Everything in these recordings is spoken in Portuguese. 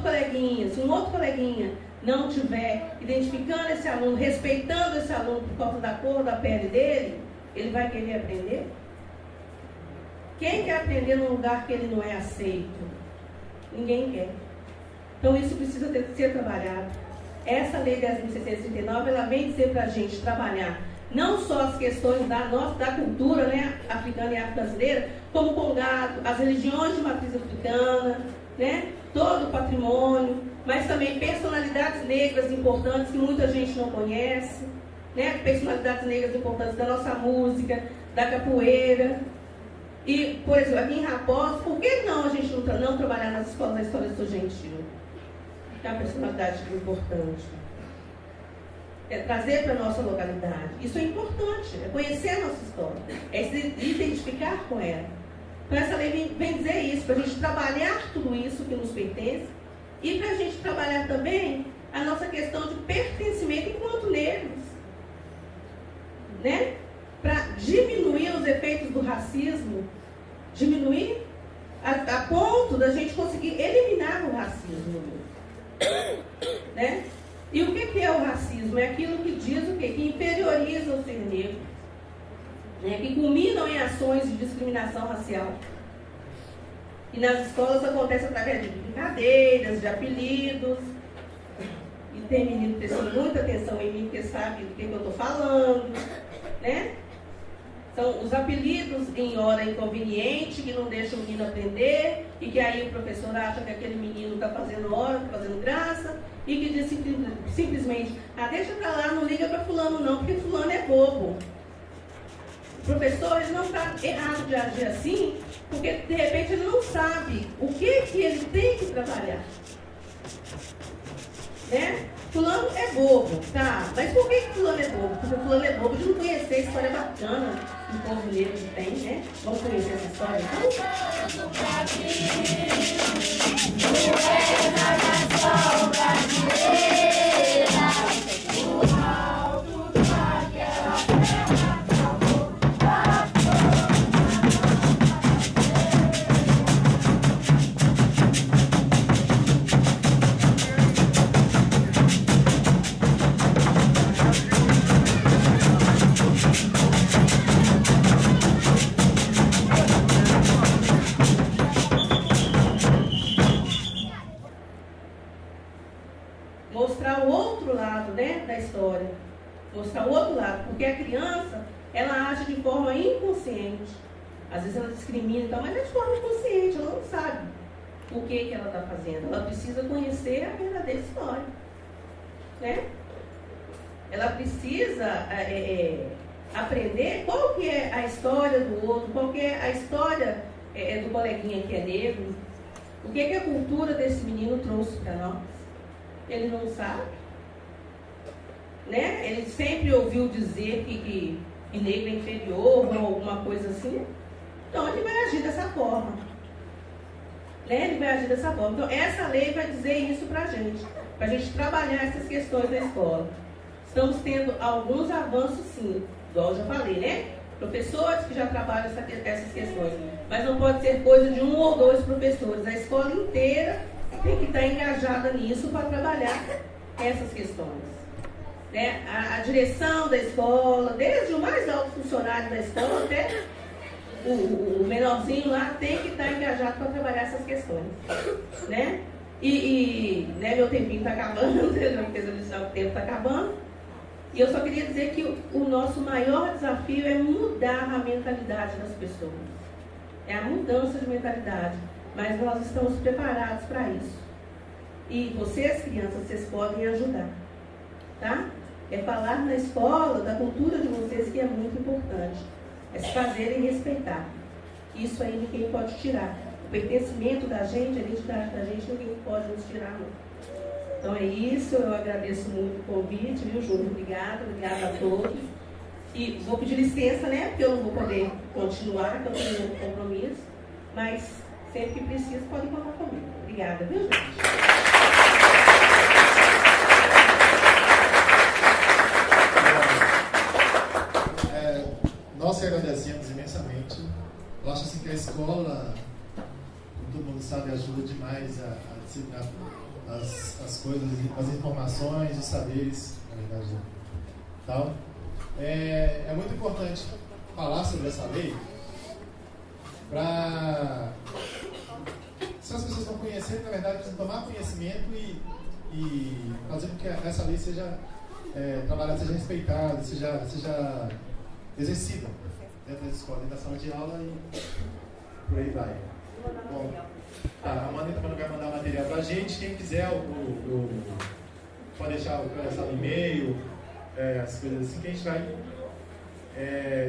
outro coleguinha, se um outro coleguinha não estiver identificando esse aluno, respeitando esse aluno por causa da cor da pele dele, ele vai querer aprender? Quem quer aprender num lugar que ele não é aceito? Ninguém quer. Então isso precisa ser trabalhado. Essa lei 10.639, ela vem dizer para a gente trabalhar não só as questões da cultura, né, africana e afro-brasileira, como o congado, as religiões de matriz africana, né, todo o patrimônio, mas também personalidades negras importantes que muita gente não conhece, né, personalidades negras importantes da nossa música, da capoeira. E, por exemplo, aqui em Raposo, por que não a gente não trabalhar nas escolas da história estudantil? Que é uma personalidade importante. É trazer para a nossa localidade. Isso é importante, é conhecer a nossa história, é se identificar com ela. Então essa lei vem dizer isso, para a gente trabalhar tudo isso que nos pertence e para a gente trabalhar também a nossa questão de pertencimento enquanto negros, né? Para diminuir os efeitos do racismo, diminuir a ponto da gente conseguir eliminar o racismo, né? E o que é o racismo? É aquilo que diz o quê? Que inferioriza o ser negro, né? Que culminam em ações de discriminação racial. E nas escolas acontece através de brincadeiras, de apelidos. E tem menino prestando muita atenção em mim, porque sabe do que eu estou falando, né? São os apelidos em hora inconveniente, que não deixam o menino aprender, e que aí o professor acha que aquele menino está fazendo hora, está fazendo graça, e que diz simplesmente, deixa pra lá, não liga para fulano não, porque fulano é bobo. O professor, ele não está errado de agir assim, porque de repente ele não sabe o que ele tem que trabalhar. Né? Fulano é bobo, tá? Mas por que fulano é bobo? Porque fulano é bobo de não conhecer a história bacana que o povo negro tem, né? Vamos conhecer essa história, então? Mostrar o outro lado, né, da história. Mostrar o outro lado. Porque a criança, ela age de forma inconsciente. Às vezes ela discrimina e tal, mas é de forma inconsciente. Ela não sabe o que ela está fazendo. Ela precisa conhecer a verdadeira história. Né? Ela precisa aprender qual que é a história do outro, qual que é a história do coleguinha que é negro. O que a cultura desse menino trouxe para nós. Ele não sabe, né? Ele sempre ouviu dizer que negro é inferior ou alguma coisa assim. Então ele vai agir dessa forma, né? Ele vai agir dessa forma. Então essa lei vai dizer isso para a gente trabalhar essas questões na escola. Estamos tendo alguns avanços, sim, igual eu já falei, né? Professores que já trabalham essas questões, mas não pode ser coisa de um ou dois professores. A escola inteira tem que estar engajada nisso para trabalhar essas questões. Né? A direção da escola, desde o mais alto funcionário da escola até o menorzinho lá, tem que estar engajado para trabalhar essas questões. Né? Né, meu tempinho está acabando, porque o tempo está acabando. E eu só queria dizer que o nosso maior desafio é mudar a mentalidade das pessoas. É a mudança de mentalidade. Mas nós estamos preparados para isso. E vocês, crianças, vocês podem ajudar. Tá? É falar na escola da cultura de vocês, que é muito importante. É se fazerem respeitar. Isso aí ninguém pode tirar. O pertencimento da gente, a identidade da gente, ninguém pode nos tirar, não. Então é isso, eu agradeço muito o convite, viu, Júlio? Obrigada a todos. E vou pedir licença, né? Porque eu não vou poder continuar, porque eu tenho um compromisso. Mas sempre que preciso, pode contar comigo. Obrigada, viu, gente? Nós agradecemos imensamente. Eu acho assim que a escola, como todo mundo sabe, ajuda demais a as coisas, as informações, os saberes, na verdade, tal. É muito importante falar sobre essa lei para, se as pessoas estão conhecendo, na verdade, precisam tomar conhecimento e fazer com que essa lei seja trabalhada, seja respeitada, seja exercida dentro da escola, dentro da sala de aula e por aí vai. Bom, a Amanda também vai mandar material para a gente. Quem quiser, pode deixar o e-mail, as coisas assim, que a gente vai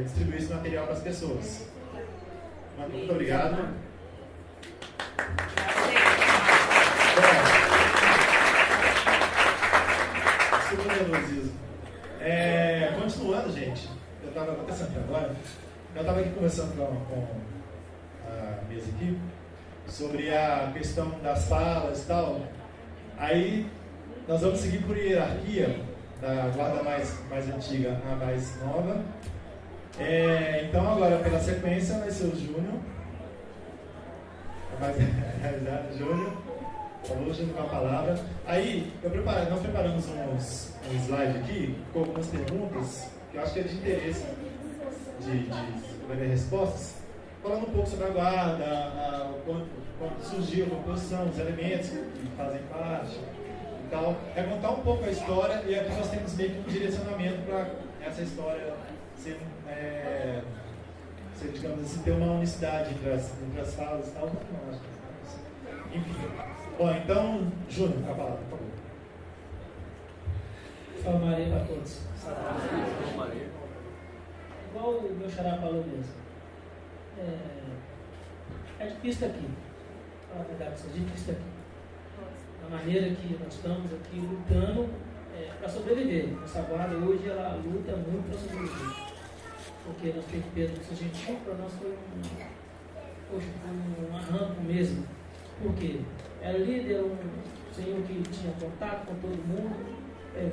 distribuir esse material para as pessoas. Muito obrigado. Continuando, gente, eu estava acontecendo agora, eu estava aqui conversando com a mesa aqui sobre a questão das falas e tal. Aí nós vamos seguir por hierarquia, da guarda mais antiga à mais nova. Então agora, pela sequência, vai ser o Júnior. Júnior, falou junto com a palavra. Aí, nós preparamos um slide aqui com algumas perguntas que eu acho que é de interesse de ver respostas, falando um pouco sobre a guarda, quando surgiu a composição, os elementos que fazem parte e tal. É contar um pouco a história, e aqui nós temos meio que um direcionamento para essa história ser, digamos assim, ter uma unicidade entre as falas e tal. Enfim. Bom, então, Júnior, a palavra, por favor. Salve Maria para todos. Igual o meu xará falou mesmo. É difícil aqui. Fala a verdade, é difícil aqui. Da maneira que nós estamos aqui lutando para sobreviver. Nossa guarda hoje ela luta muito para sobreviver. Porque nós temos Pedro do Gentil, para nós foi um arranco mesmo. Por quê? Era líder, um senhor que tinha contato com todo mundo,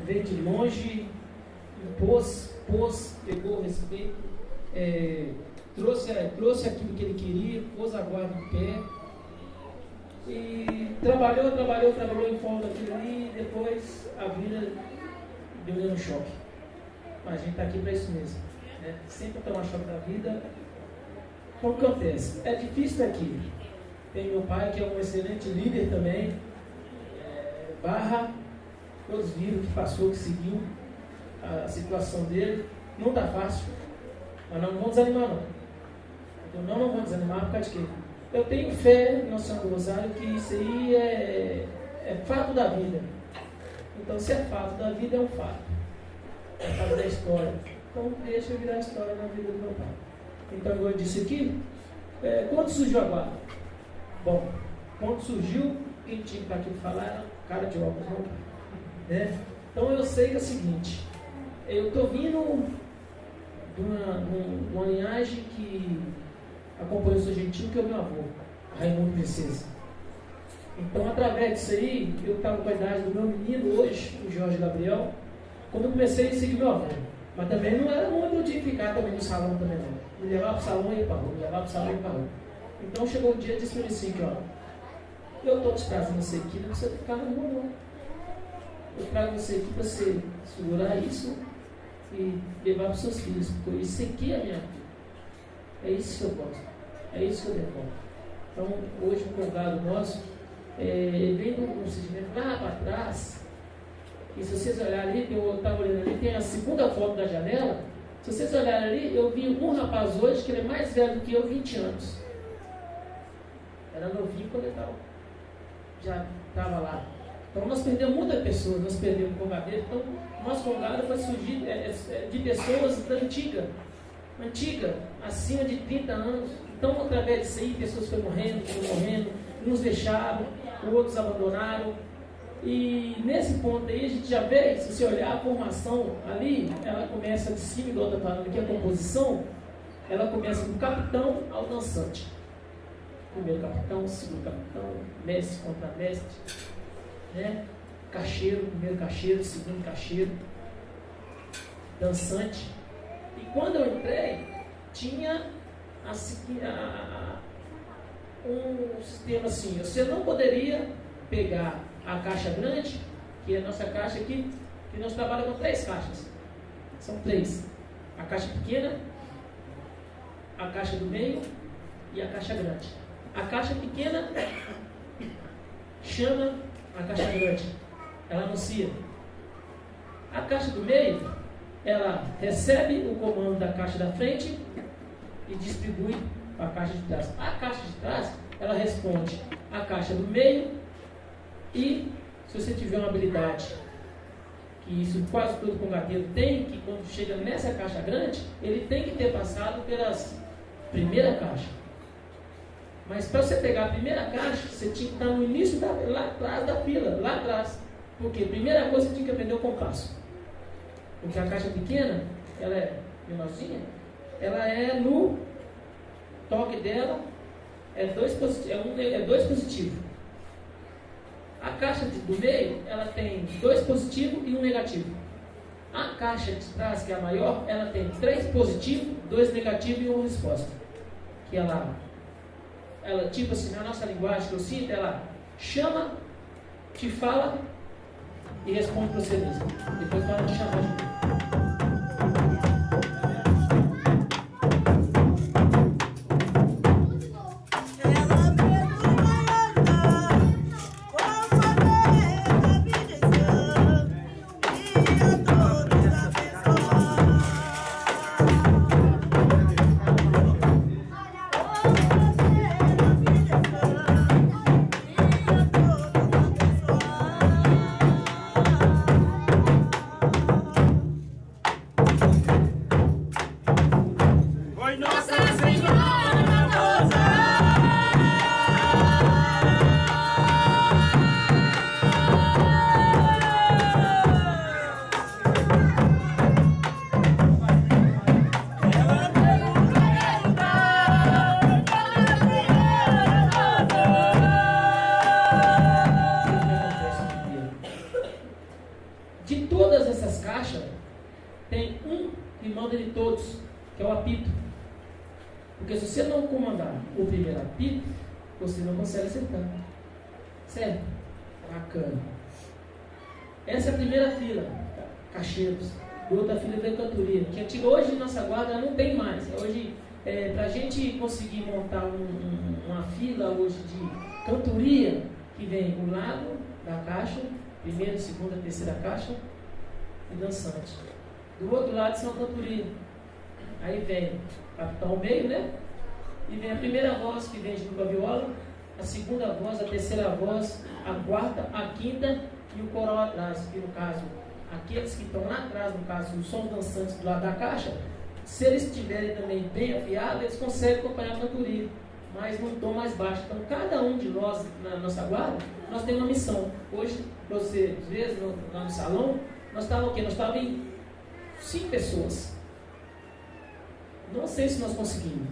veio de longe, impôs, pegou o respeito, trouxe aquilo que ele queria, pôs a guarda em pé e trabalhou em forma daquilo ali, e depois a vida deu um choque. Mas a gente está aqui para isso mesmo, né? Sempre tomar choque da vida. Então o que acontece? É difícil daqui. Tem meu pai que é um excelente líder também, todos viram o que passou, que seguiu a situação dele. Não está fácil, mas não vamos desanimar não. Então não vamos desanimar por causa de quê? Eu tenho fé no Nosso Senhor do Rosário que isso aí é fato da vida. Então se é fato da vida, é um fato. É fato da história. Então deixa eu virar a história na vida do meu pai. Então igual eu disse aqui, quando surgiu a guarda? Bom, quando surgiu, quem tinha para aquilo falar era cara de óculos, não? Né? Então eu sei que é o seguinte, eu estou vindo de uma linhagem que acompanhou o seu gentil, que é o meu avô, Raimundo Princesa. Então através disso aí, eu estava com a idade do meu menino hoje, o Jorge Gabriel, quando eu comecei a seguir meu avô. Mas também não era muito de ficar também no salão também não. Me levava para o salão e ia para a rua, me levava para o salão e ia para a rua. Então chegou um dia e disse para mim assim, que ó, eu estou desprezando você aqui, não precisa ficar na rua não. Eu trago você aqui para você segurar isso e levar para os seus filhos, porque isso aqui é a minha vida. É isso que eu gosto, é isso que eu decoro. Então hoje o congado nosso vem de um sentimento lá para trás, e se vocês olharem ali, eu estava olhando ali, tem a segunda foto da janela. Se vocês olharem ali, eu vi um rapaz hoje que ele é mais velho do que eu, 20 anos. Era novinho quando ele já estava lá. Então nós perdemos muitas pessoas, nós perdemos o congadeiro. Então nosso congado foi surgir de pessoas da antiga, acima de 30 anos. Então através disso aí, pessoas foram morrendo, uns deixaram, outros abandonaram. E nesse ponto aí a gente já vê, se você olhar a formação ali, ela começa de cima, igual está falando aqui, a composição, ela começa do capitão ao dançante. Primeiro capitão, segundo capitão, mestre contra mestre, né? Cacheiro, primeiro cacheiro, segundo cacheiro, dançante. E quando eu entrei, tinha um sistema assim, você não poderia pegar a caixa grande, que é a nossa caixa aqui, que nós trabalhamos com 3 caixas. São 3. A caixa pequena, a caixa do meio e a caixa grande. A caixa pequena chama a caixa grande. Ela anuncia. A caixa do meio, ela recebe o comando da caixa da frente e distribui para a caixa de trás. A caixa de trás, ela responde à caixa do meio e, se você tiver uma habilidade, que isso quase todo congateiro tem, que quando chega nessa caixa grande, ele tem que ter passado pelas primeira caixa. Mas para você pegar a primeira caixa, você tinha que estar no início, lá atrás da fila, lá atrás. Porque a primeira coisa você tinha que aprender o compasso. Porque a caixa pequena, ela é menorzinha, ela é no toque dela, é 2 positivos. A caixa do meio, ela tem 2 positivos e 1 negativo. A caixa de trás, que é a maior, ela tem 3 positivos, 2 negativos e 1 resposta. Que ela tipo assim, na nossa linguagem que eu sinto, ela chama, te fala e responde para você mesmo. Depois para de chamar de novo. Você não consegue acertar. Certo? Bacana. Essa é a primeira fila. Cacheiros. Outra fila vem cantoria. Que antiga, hoje nossa guarda não tem mais. Hoje, para a gente conseguir montar uma fila hoje de cantoria, que vem do lado da caixa, primeira, segunda, terceira caixa, e dançante. Do outro lado são cantoria. Aí vem capitão ao meio, né? E vem a primeira voz que vem junto com a viola, a segunda voz, a terceira voz, a quarta, a quinta e o coral atrás. Que no caso, aqueles que estão lá atrás, no caso, os sons dançantes do lado da caixa, se eles estiverem também bem afiados, eles conseguem acompanhar a cantoria, mas num tom mais baixo. Então, cada um de nós, na nossa guarda, nós temos uma missão. Hoje, você, às vezes, lá no salão, nós estávamos o quê? Nós estávamos em 5 pessoas. Não sei se nós conseguimos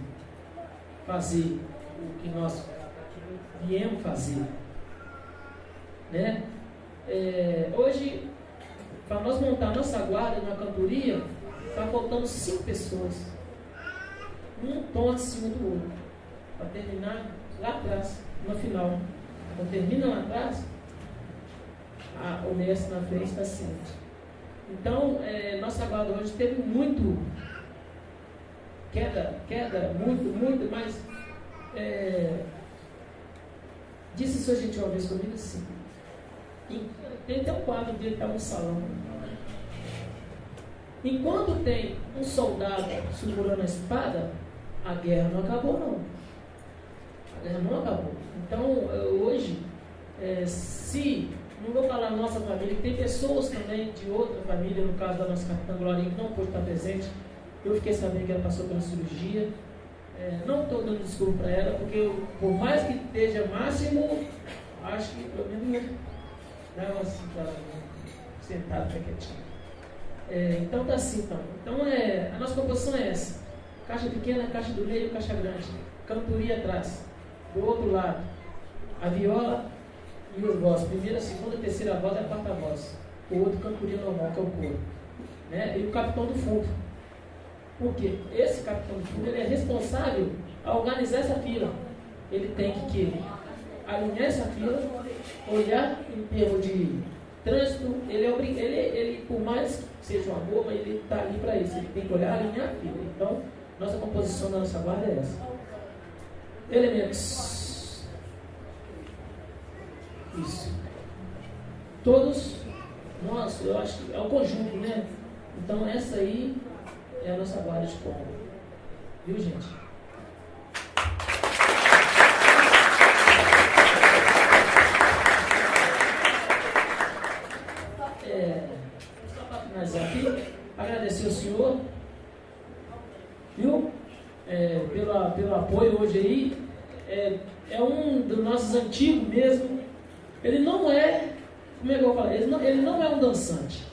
fazer o que nós viemos fazer, né? Hoje, para nós montar nossa guarda na cantoria, está faltando 5 pessoas, um tom acima do outro, para terminar lá atrás, no final. Quando termina lá atrás, o mestre na frente está ciente. Então, nossa guarda hoje teve muito queda, muito, mas disse isso a gente uma vez comigo assim, tem até um quadro dele que está no salão. Enquanto tem um soldado segurando a espada, a guerra não acabou não. A guerra não acabou. Então hoje, se não vou falar nossa família, tem pessoas também de outra família, no caso da nossa capitã Glorinha, que não pôde estar presente. Eu fiquei sabendo que ela passou pela cirurgia. Não estou dando desculpa para ela, porque por mais que esteja máximo, acho que pelo menos dá uma assim para ela sentada, ficar quietinha. Então tá assim, então a nossa composição é essa: caixa pequena, caixa do meio, caixa grande, cantoria atrás, do outro lado a viola e os vozes, primeira, segunda, terceira voz e a quarta voz, o outro cantoria normal, que é o coro, né? E o capitão do fundo. Porque esse capitão do fundo, ele é responsável a organizar essa fila. Ele tem que alinhar essa fila olhar em termos de trânsito, ele por mais que seja um amor, mas ele está ali para isso, ele tem que olhar, alinhar aquilo. Então, nossa composição da nossa guarda é essa. Elementos. Isso. Todos nós, eu acho que é um conjunto, né? Então, essa aí é a nossa guarda de corpo. Viu, gente? Só para finalizar aqui, agradecer ao senhor, viu? Pelo apoio hoje aí. É um dos nossos antigos mesmo. Ele não é, como é que eu falo? Ele não é um dançante.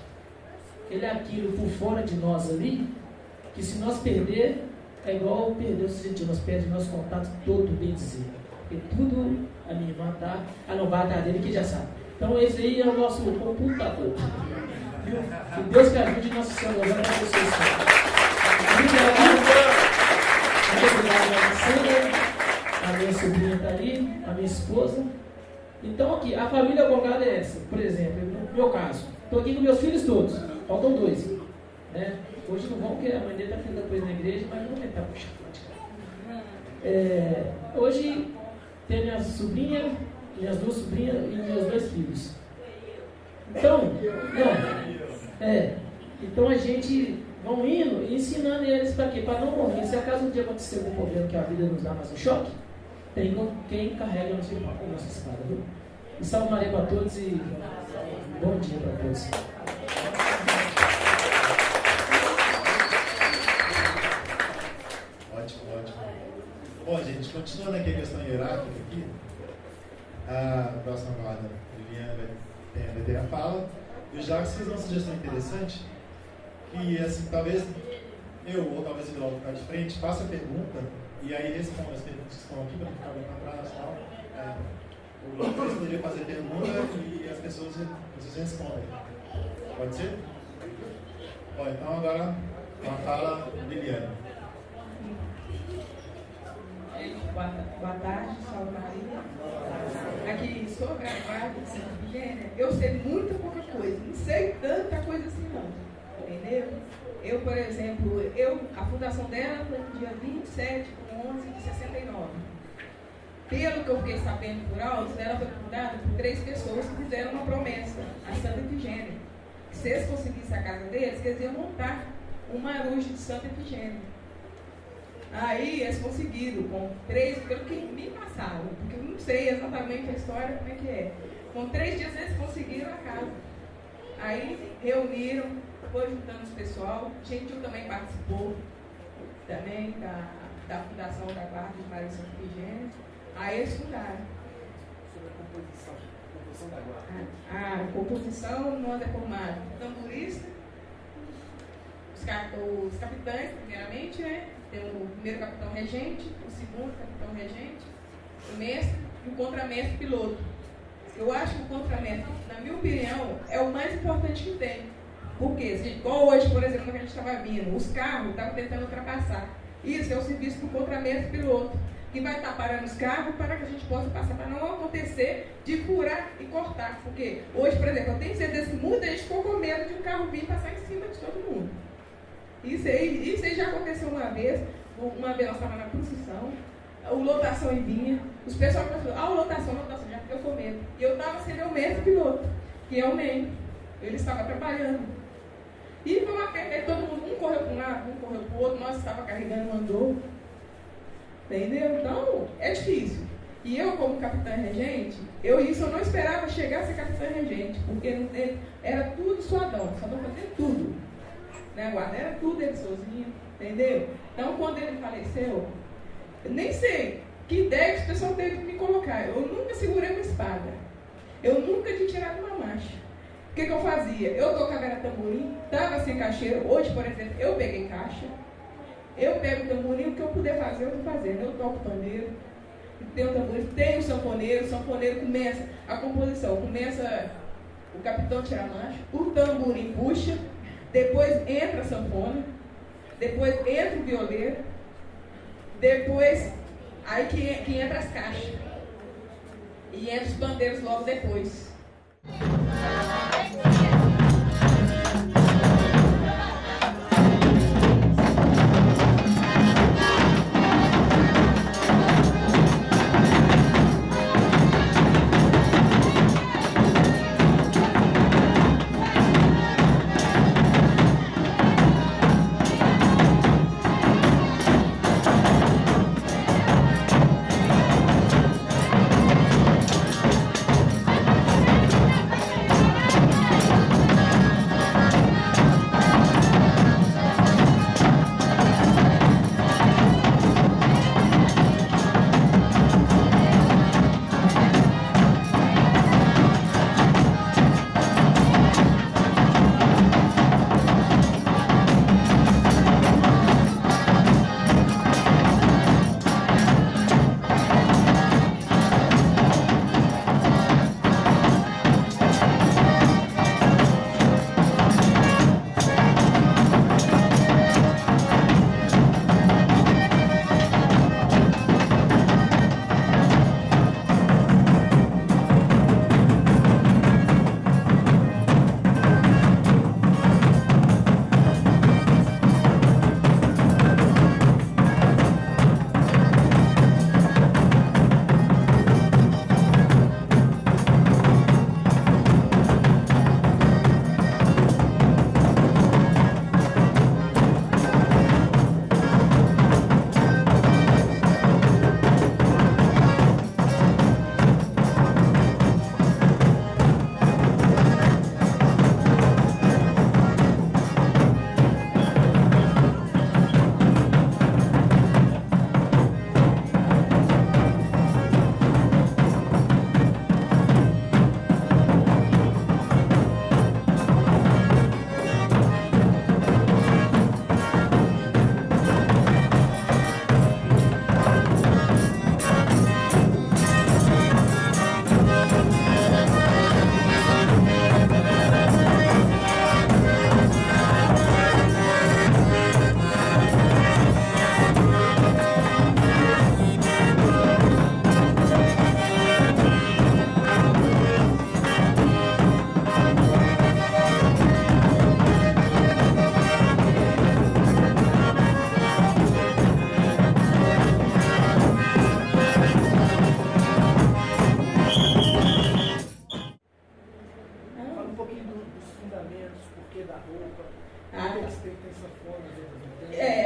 Ele é aquilo por fora de nós ali, que se nós perder, é igual perder o sentido, nós perdemos nosso contato todo, bem dizer. Porque tudo a minha irmã tá, a novata dele que já sabe. Então esse aí é o nosso computador. Viu? Que Deus que ajude nosso Senhor a vocês. Muito obrigado, Sandra. A minha sobrinha está ali, a minha esposa. Então aqui, a família congada é essa. Por exemplo, no meu caso, estou aqui com meus filhos todos. Faltam 2. Né? Hoje não vão, porque a mãe dele está fazendo coisa na igreja, mas não vai estar puxando. Hoje tem minha sobrinha, minhas 2 sobrinhas e meus 2 filhos. Então, então a gente vão indo e ensinando eles para quê? Para não morrer. Se acaso um dia acontecer algum problema que a vida nos dá mais um choque, tem quem carrega a nossa espada. Viu? E salve Maria para todos e bom dia para todos. Ótimo. Bom, gente, continuando aqui a questão hierárquica aqui, a próxima guarda, Liliana vai ter a fala. E o Jacques fez uma sugestão interessante, que assim, talvez eu ou talvez o Glauco ficar de frente, faça a pergunta e aí responda as perguntas que estão aqui para não ficar bem para trás e tal. O Glauco poderia fazer a pergunta e as pessoas respondem. Pode ser? Bom, então agora uma fala Liliana. Boa tarde, salve Maria. Aqui sobre a guarda de Santa Efigênia, eu sei muito pouca coisa, não sei tanta coisa assim não, entendeu? Eu, por exemplo, a fundação dela foi no dia 27/11 de 69. Pelo que eu fiquei sabendo por alto, ela foi fundada por 3 pessoas que fizeram uma promessa a Santa Efigênia. Que se eles conseguissem a casa deles, eles iam montar um marujo de Santa Efigênia. Aí eles conseguiram, com 3, pelo que me passaram, porque eu não sei exatamente a história, como é que é. Com 3 dias eles conseguiram a casa. Aí reuniram, foi juntando os pessoal, Gentil também participou também da fundação da Guarda de Maria Santa Efigênia. Aí eles fundaram. Sobre a composição da guarda. A composição nós é formado tamborista, os capitães, primeiramente, né? Tem o primeiro capitão regente, o segundo capitão regente, o mestre e o contramestre piloto. Eu acho que o contramestre, na minha opinião, é o mais importante que tem. Porque, igual hoje, por exemplo, quando a gente estava vindo, os carros estavam tentando ultrapassar. Isso é o serviço do contramestre piloto, que vai estar parando os carros para que a gente possa passar, para não acontecer de furar e cortar. Porque hoje, por exemplo, eu tenho certeza que muita gente ficou com medo de um carro vir e passar em cima de todo mundo. Isso aí já aconteceu uma vez nós estávamos na procissão, o lotação em vinha, os pessoal falaram, o lotação, já ficou com medo. E eu estava sendo o mestre piloto, que é o membro. Ele estava trabalhando. E foi uma perda, todo mundo, um correu para um lado, um correu para o outro, nós estávamos carregando um andor. Entendeu? Então, é difícil. E eu, como capitã regente, eu não esperava chegar a ser capitã regente, porque era tudo suadão fazia tudo. Né? Guarda era tudo ele sozinho, entendeu? Então, quando ele faleceu, eu nem sei que ideia que o pessoal teve de me colocar. Eu nunca segurei uma espada. Eu nunca tinha tirado uma marcha. O que eu fazia? Eu tocava era tamborim, estava sem caixeiro. Hoje, por exemplo, eu peguei caixa. Eu pego o tamborim, o que eu puder fazer, eu estou fazendo. Eu toco o pandeiro, tenho o tamborim, tenho o sanfoneiro começa a composição. Começa o capitão tira a marcha, o tamborim puxa, depois entra a sanfona, depois entra o violeiro, depois aí que entra as caixas. e entra os pandeiros logo depois.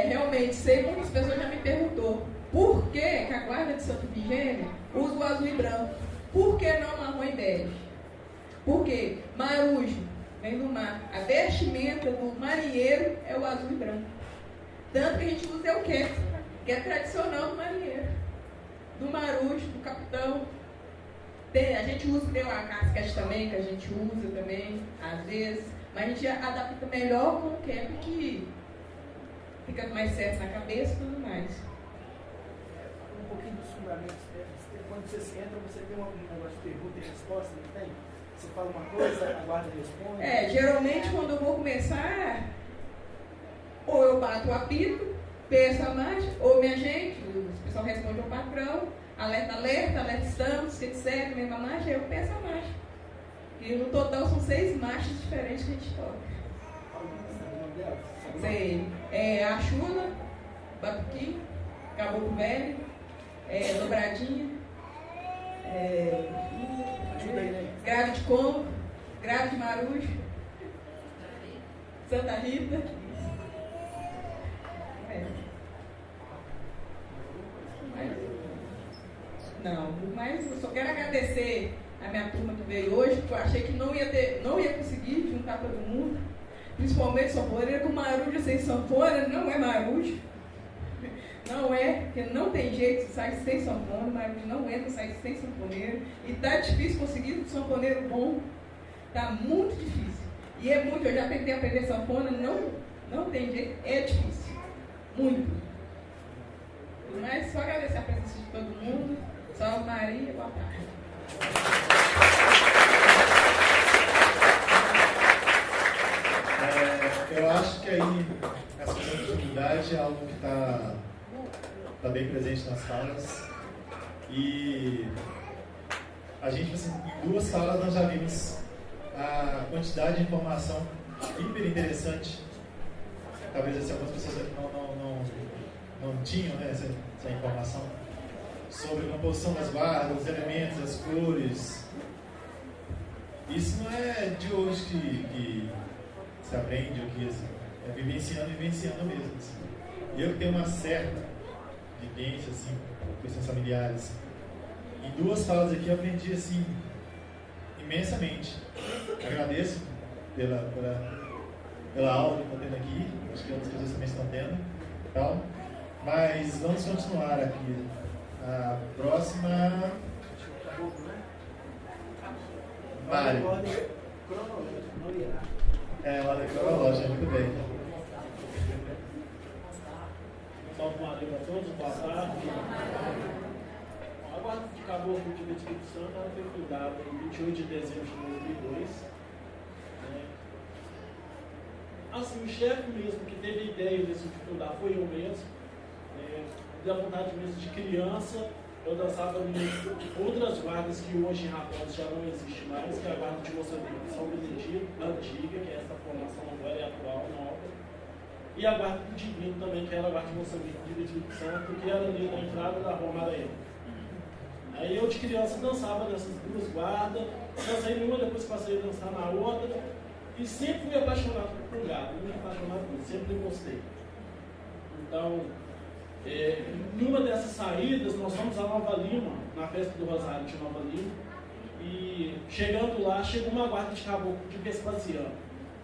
Realmente, sei, muitas pessoas já me perguntou por que a guarda de Santo Vigênio usa o azul e branco. Por que não marrom e bege? Por quê? Marujo, vem do mar. A vestimenta do marinheiro é o azul e branco. Tanto que a gente usa é o quê? Que é tradicional do marinheiro. Do marujo, do capitão. A gente usa a casquete também, que a gente usa também, às vezes. Mas a gente adapta melhor com o cap que fica mais certo na cabeça e tudo mais. Um pouquinho dos fundamentos. Quando você entra, você tem um negócio de pergunta e resposta, não tem? Você fala uma coisa, a guarda responde. Geralmente quando eu vou começar, ou eu bato o apito, peço a marcha, ou minha gente, o pessoal responde ao patrão, alerta, estamos, etc, mesma marcha, eu peço a marcha. E no total são 6 marchas diferentes que a gente toca. Sei. A Chula, Batuqui, Caboclo Velho, Dobradinha, Grave de Combo, Grave de Marujo, Santa Rita. Não, mas eu só quero agradecer a minha turma que veio hoje, porque eu achei que não ia conseguir juntar todo mundo, principalmente sanfoneiro, com marujo sem sanfona não é marujo, não é, porque não tem jeito de sair sem sanfona, marujo não entra, sair sem sanfoneiro, e tá difícil conseguir um sanfoneiro bom, tá muito difícil, e é muito, eu já tentei aprender sanfona, não tem jeito, é difícil, muito, mas só agradecer a presença de todo mundo. Salve Maria, boa tarde. Eu acho que aí essa questão de dignidade é algo que está bem presente nas falas. E a gente, assim, em 2 salas nós já vimos a quantidade de informação hiper interessante. Talvez assim, algumas pessoas não tinham, né, essa informação sobre a composição das guardas, os elementos, as cores. Isso não é de hoje que se aprende, ou que assim, é vivenciando mesmo. Assim. Eu que tenho uma certa vivência, assim, com questões familiares, em 2 falas aqui eu aprendi assim, imensamente. Agradeço pela aula que estou tendo aqui, acho que outras pessoas também estão tendo. Então, mas vamos continuar aqui. A próxima. Mário. Ordem cronológica, não hierárquica. Ordem cronológica, muito bem. Salve Maria a todos, boa tarde. A guarda de caboclo de Espírito Santo ela foi fundada em 28 de dezembro de 2002. Assim, o chefe mesmo que teve a ideia de fundar foi eu mesmo. Da vontade mesmo de criança, eu dançava em outras guardas que hoje em Raposos já não existe mais, que é a guarda de Moçambique, São Benedito, antiga, que é essa formação agora é atual, nova. E a guarda do Divino também, que era a guarda de Moçambique, de Espírito Santo, que era ali na entrada da Rua Maranhão. Aí eu de criança dançava nessas 2 guardas, dancei numa, depois passei a dançar na outra, e sempre fui apaixonado por gado, muito apaixonado por isso, sempre gostei. Então, numa dessas saídas, nós fomos a Nova Lima, na festa do Rosário de Nova Lima, e chegando lá, chegou uma guarda de caboclo de Vespasiano.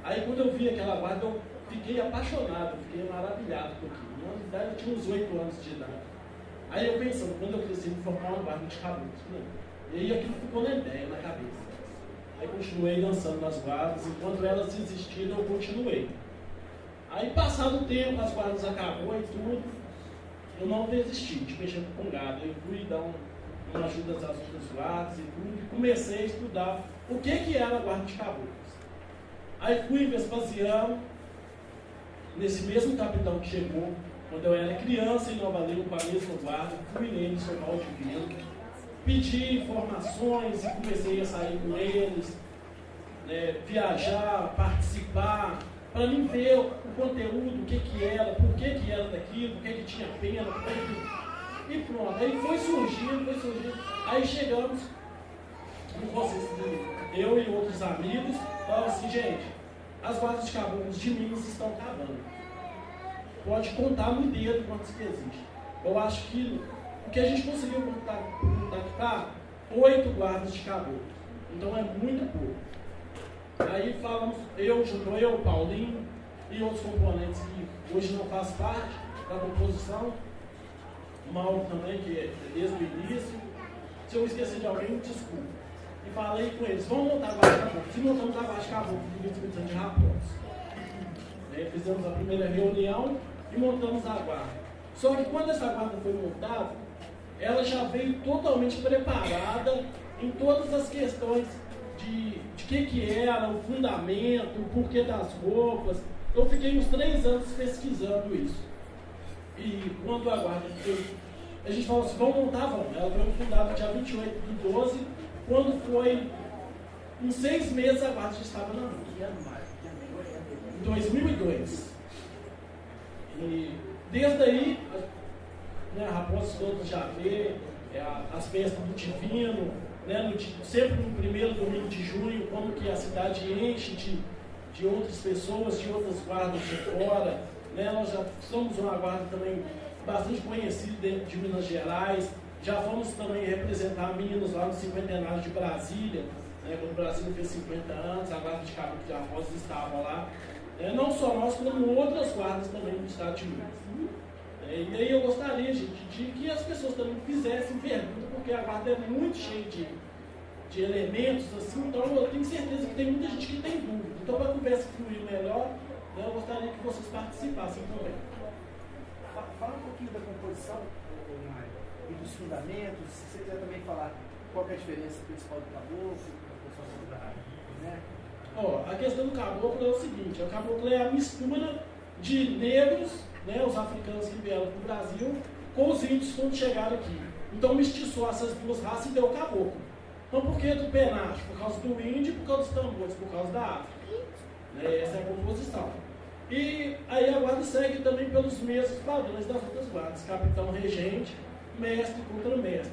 Aí quando eu vi aquela guarda, eu fiquei apaixonado, fiquei maravilhado com aquilo. Na verdade, eu tinha uns 8 anos de idade. Aí eu pensando, quando eu cresci, vou formar uma guarda de caboclos. E aí aquilo ficou na ideia, na cabeça. Aí continuei dançando nas guardas, enquanto elas existiram, eu continuei. Aí passado o tempo, as guardas acabou e tudo, eu não desisti de mexer com gado. Eu fui dar uma ajuda às outras guardas e tudo, e comecei a estudar o que era a guarda de caboclos. Aí fui em Vespasiano, nesse mesmo capitão que chegou, quando eu era criança em Nova Lima, com a mesma guarda, fui nele em São Paulo de Vila, pedi informações e comecei a sair com eles, viajar, participar, para mim ver o conteúdo, o que era, por que era daquilo, por que tinha pena, e pronto. Aí foi surgindo, aí chegamos com vocês, eu e outros amigos, falamos assim, gente, as guardas de caboclos de Minas estão acabando. Pode contar no dedo quantos que existe. Eu acho que o que a gente conseguiu contactar, 8 guardas de caboclos. Então é muito pouco. Aí falamos, eu, Paulinho e outros componentes que hoje não faz parte da composição, o Mauro também, que é desde o início. Se eu esqueci de alguém, desculpa. E falei com eles, vamos montar a guarda de caboclos. E montamos a guarda de caboclos do Espírito Santo de Raposos. Fizemos a primeira reunião e montamos a guarda. Só que quando essa guarda foi montada, ela já veio totalmente preparada em todas as questões de que era, o fundamento, o porquê das roupas. Eu fiquei uns 3 anos pesquisando isso. E quando a guarda a gente falou assim, vamos montar, vamos. Ela foi fundada dia 28 de 12, quando foi em 6 meses a guarda já estava na rua. Em 2002. E desde aí, né, Raposos todos já vê, as festas do Divino, né, sempre no primeiro domingo de junho, como que a cidade enche de outras pessoas, de outras guardas de fora. Né, nós já somos uma guarda também bastante conhecida dentro de Minas Gerais, já fomos também representar Minas lá no cinquentenário de Brasília, né, quando o Brasil fez 50 anos, a guarda de caboclo de Raposos estava lá. Não só nós, como outras guardas também do estado de Minas. E aí eu gostaria, gente, de que as pessoas também fizessem perguntas, porque a guarda é muito cheia de elementos, assim, então eu tenho certeza que tem muita gente que tem dúvida. Então, para a conversa fluir melhor, eu gostaria que vocês participassem também. Fala um pouquinho da composição, Mário, e dos fundamentos, se você quiser também falar qual é a diferença principal do caboclo, da composição da né? A questão do caboclo é o seguinte, o caboclo é a mistura de negros, né, os africanos que vieram para o Brasil, com os índios quando chegaram aqui. Então mestiçou essas 2 raças e deu o caboclo. Então, por que do penacho? Por causa do índio, por causa dos tambores, por causa da África. Essa é a composição. E aí a guarda segue também pelos mesmos padrões das outras guardas: capitão regente, mestre contra mestre.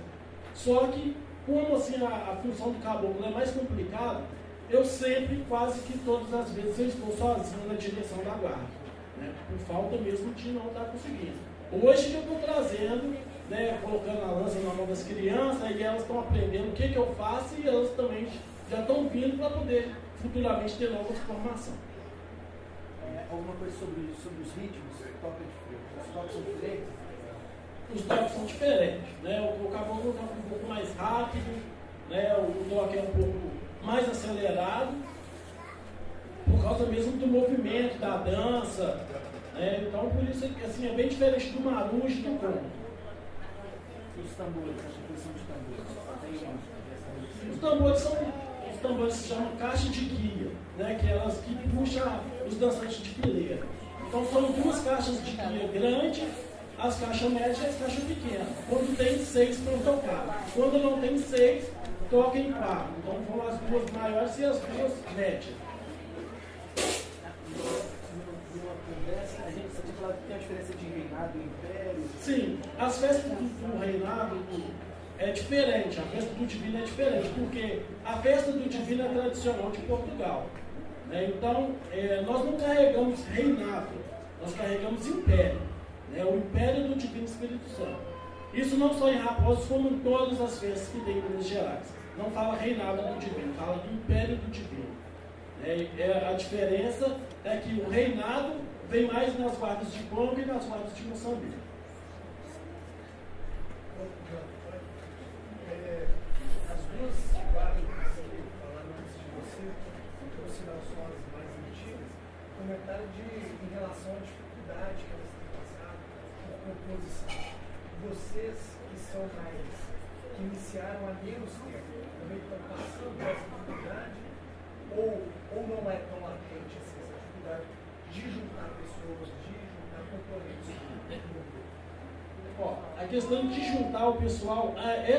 Só que, como assim a função do caboclo é mais complicada, eu sempre, quase que todas as vezes, eu estou sozinho na direção da guarda, né? Por falta mesmo de não estar conseguindo. Hoje que eu estou trazendo, né, colocando a lança na mão das crianças, e elas estão aprendendo o que eu faço, e elas também já estão vindo para poder futuramente ter novas formações. Alguma coisa sobre os ritmos? Os toques são diferentes? Os toques são diferentes, né? O caboclo toca um pouco mais rápido, né? O toque é um pouco mais acelerado, por causa mesmo do movimento, da dança, né? Então, por isso que assim, é bem diferente do marujo e do conto. Os tambores, a composição de tambores. Os tambores se chamam caixa de guia, né? Que elas que puxam os dançantes de fileira. Então são duas caixas de guia grandes, as caixas médias e as caixas pequenas. Quando tem 6 para tocar. Quando não tem 6, toca em 4. Então vão as duas maiores e as duas médias. Numa conversa, a gente fala que tem a diferença de reinado e império. Sim, as festas do reinado é diferente, a festa do divino é diferente, porque a festa do divino é tradicional de Portugal, né? Então, nós não carregamos reinado, nós carregamos império, né? O império do divino Espírito Santo. Isso não só em Raposos, como em todas as festas que tem em Minas Gerais. Não fala reinado do divino, fala do império do divino. A diferença é que o reinado vem mais nas guardas de Congo e nas guardas de Moçambique. As duas guardas que você falaram antes de você, por sinal são as mais antigas, comentaram em relação à dificuldade que elas têm passado por composição. Vocês que são mais, que iniciaram há menos tempo, também estão passando por essa dificuldade, ou não é tão latente assim, essa dificuldade de juntar pessoas, de juntar componentes do grupo? A questão de juntar o pessoal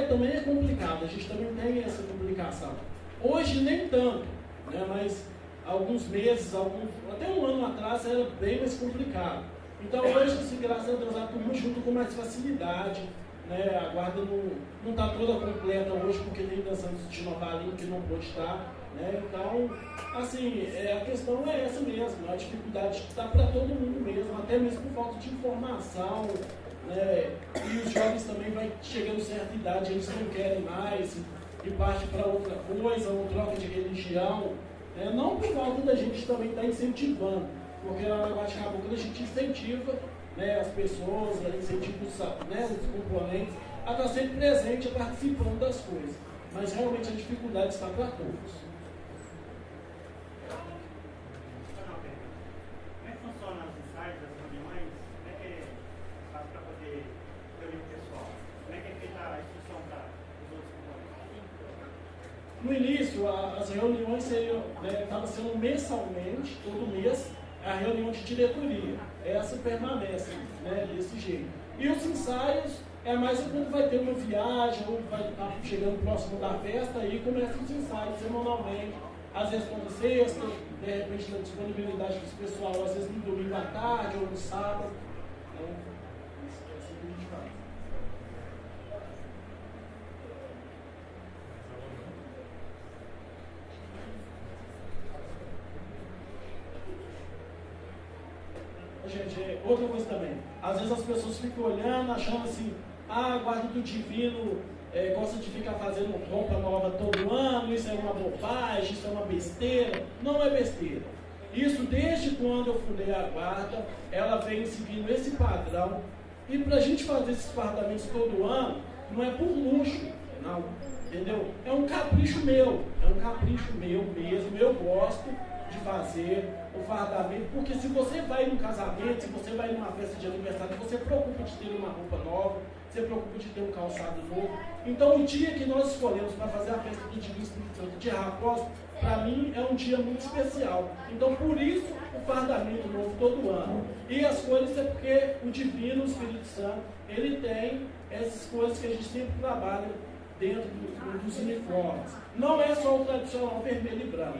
também é complicada, a gente também tem essa complicação. Hoje nem tanto, né, mas alguns meses, até um ano atrás era bem mais complicado. Então hoje, assim, graças a Deus, a turma junta com mais facilidade, né, a guarda não está toda completa hoje porque tem dançantes de Novalinho que não pôde estar. Né? Então, assim, a questão é essa mesmo, a dificuldade está para todo mundo mesmo, até mesmo por falta de informação, né? E os jovens também vai chegando a certa idade, eles não querem mais e parte para outra coisa, ou troca de religião, né? Não por falta da gente também estar incentivando, porque na Guarda Cabocla a gente incentiva, né, as pessoas, incentiva, né, os componentes a estar sempre presente, a participando das coisas, mas realmente a dificuldade está para todos. No início, as reuniões estavam sendo mensalmente, todo mês, a reunião de diretoria. Essa permanece, né, desse jeito. E os ensaios é mais quando vai ter uma viagem, ou vai estar chegando próximo da festa, aí começam os ensaios semanalmente, às vezes quando sexta, de repente na disponibilidade do pessoal, às vezes no domingo à tarde ou no sábado. Então, é assim que a gente faz. Gente, outra coisa também, às vezes as pessoas ficam olhando, achando assim, a guarda do divino gosta de ficar fazendo roupa nova todo ano, isso é uma bobagem, isso é uma besteira. Não é besteira. Isso desde quando eu fundei a guarda, ela vem seguindo esse padrão. E para a gente fazer esses fardamentos todo ano, não é por luxo, não, entendeu? É um capricho meu mesmo, eu gosto de fazer o fardamento, porque se você vai num casamento, se você vai numa festa de aniversário, você preocupa de ter uma roupa nova, você preocupa de ter um calçado novo. Então o dia que nós escolhemos para fazer a festa do Divino Espírito Santo de Raposos, para mim é um dia muito especial. Então por isso o fardamento novo todo ano. E as cores é porque o Divino Espírito Santo, ele tem essas coisas que a gente sempre trabalha dentro dos uniformes. Não é só o tradicional vermelho e branco.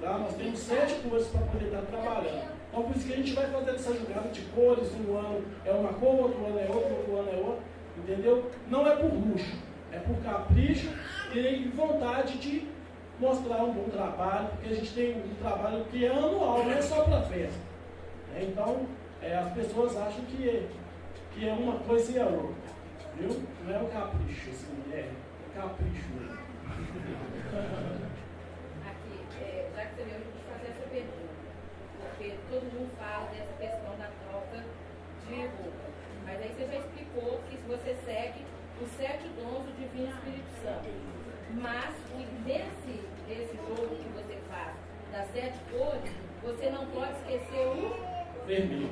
Tá? Nós temos 7 cores para poder estar trabalhando. Então, por isso que a gente vai fazer essa jogada de cores. Um ano é uma cor, outro ano é outra, outro ano é outra. Entendeu? Não é por luxo, é por capricho e vontade de mostrar um bom trabalho, porque a gente tem um trabalho que é anual, não é só para festa. Então, as pessoas acham que é uma coisa e a outra. Viu? Não é o capricho, assim, é capricho mesmo. Aqui, já que você veio, eu vou fazer essa pergunta, porque todo mundo fala dessa questão da troca de roupa, mas aí você já explicou que se você segue os 7 dons do Divino Espírito Santo, mas desse jogo que você faz, das 7 cores, você não pode esquecer o vermelho,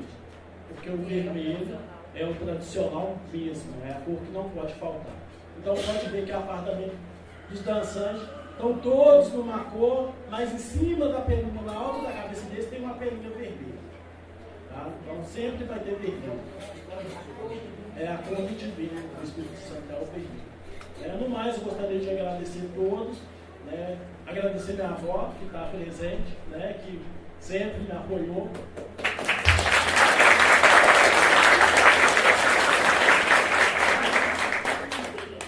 porque o vermelho é o tradicional mesmo, é a cor que não pode faltar. Então pode ver que a fardamento dos dançantes estão todos numa cor, mas em cima da pelinha, na alta da cabeça deles tem uma pelinha vermelha. Tá? Então sempre vai ter vermelho. É a cor que divina do Espírito Santo, é o vermelho. No mais, eu gostaria de agradecer a todos, né? Agradecer minha avó que está presente, né? Que sempre me apoiou.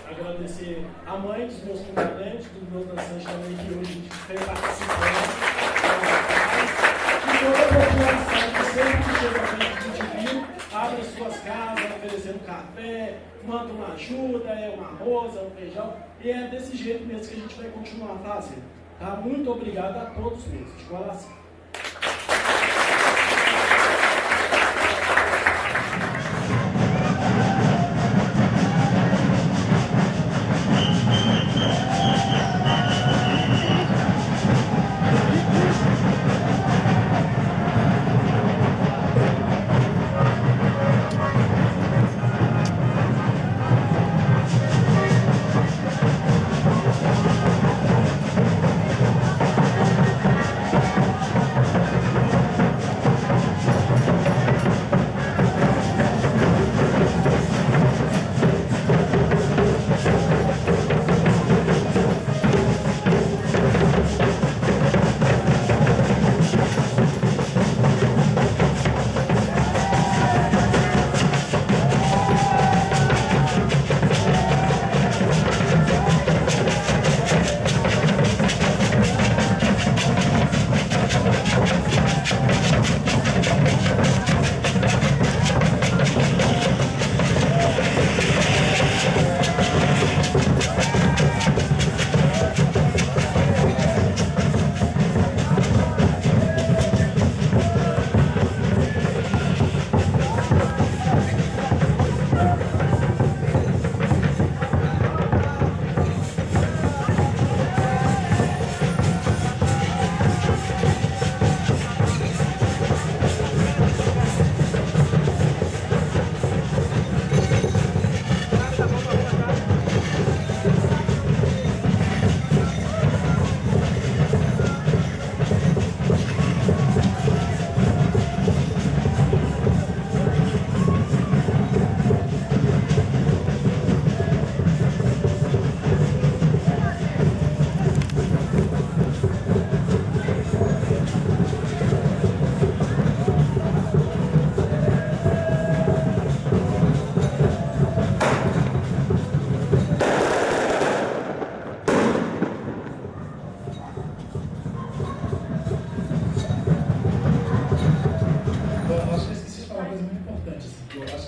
Agradecer a mãe dos meus componentes, dos meus dançantes também, que hoje vem participando. E toda a população que sempre chega à frente do Divino, abre as suas casas, oferecendo café, manda uma ajuda, um arroz, um feijão. E é desse jeito mesmo que a gente vai continuar fazendo. Tá? Muito obrigado a todos mesmo, de coração.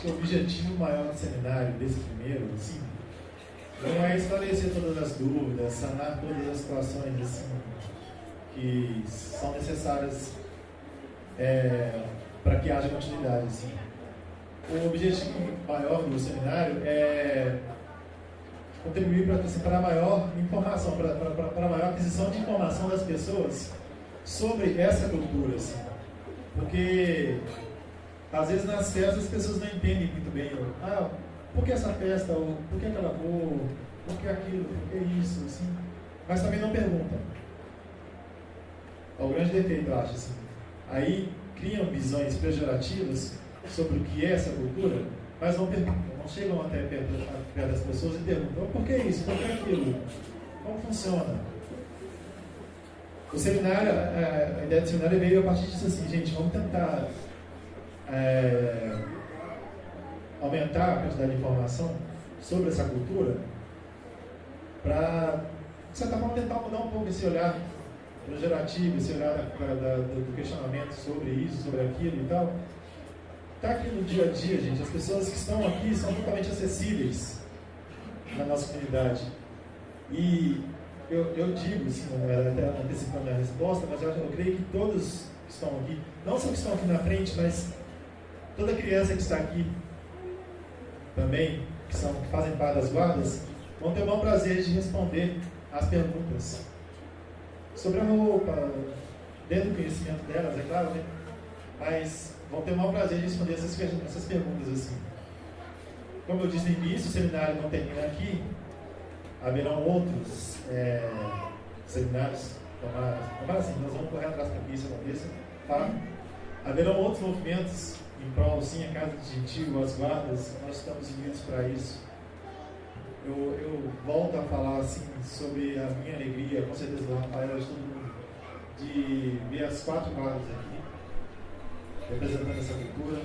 O objetivo maior do seminário, desse primeiro, assim, não é esclarecer todas as dúvidas, sanar todas as situações assim, que são necessárias para que haja continuidade. Assim. O objetivo maior do seminário é contribuir para a maior informação, para a maior aquisição de informação das pessoas sobre essa cultura. Assim. Porque às vezes nas festas as pessoas não entendem muito bem, por que essa festa, ou por que aquela cor, por que aquilo, por que isso, assim. Mas também não perguntam. É o grande defeito, eu acho, assim. Aí criam visões pejorativas sobre o que é essa cultura, mas não perguntam, não chegam até perto das pessoas e perguntam: por que isso? Por que aquilo? Como funciona? O seminário, a ideia do seminário veio a partir disso assim: gente, vamos tentar aumentar a quantidade de informação sobre essa cultura para, de certa forma, tentar mudar um pouco esse olhar gerativo, esse olhar do questionamento sobre isso, sobre aquilo e tal. Está aqui no dia a dia, gente. As pessoas que estão aqui são totalmente acessíveis na nossa comunidade. E eu digo, assim, até antecipando a resposta, mas eu creio que todos que estão aqui, não só que estão aqui na frente, mas toda criança que está aqui também, que fazem parte das guardas, vão ter o maior prazer de responder às perguntas sobre a roupa, dentro do conhecimento delas, é claro, né? Mas vão ter o maior prazer de responder essas perguntas assim. Como eu disse no início, o seminário não termina aqui. Haverão outros seminários, tomara assim, nós vamos correr atrás para que isso aconteça, tá? Haverão outros movimentos em prol, sim, a Casa de Gentil, as guardas, nós estamos unidos para isso. Eu volto a falar assim, sobre a minha alegria, com certeza o Rafael, de todo mundo, de ver as 4 guardas aqui, representando essa cultura,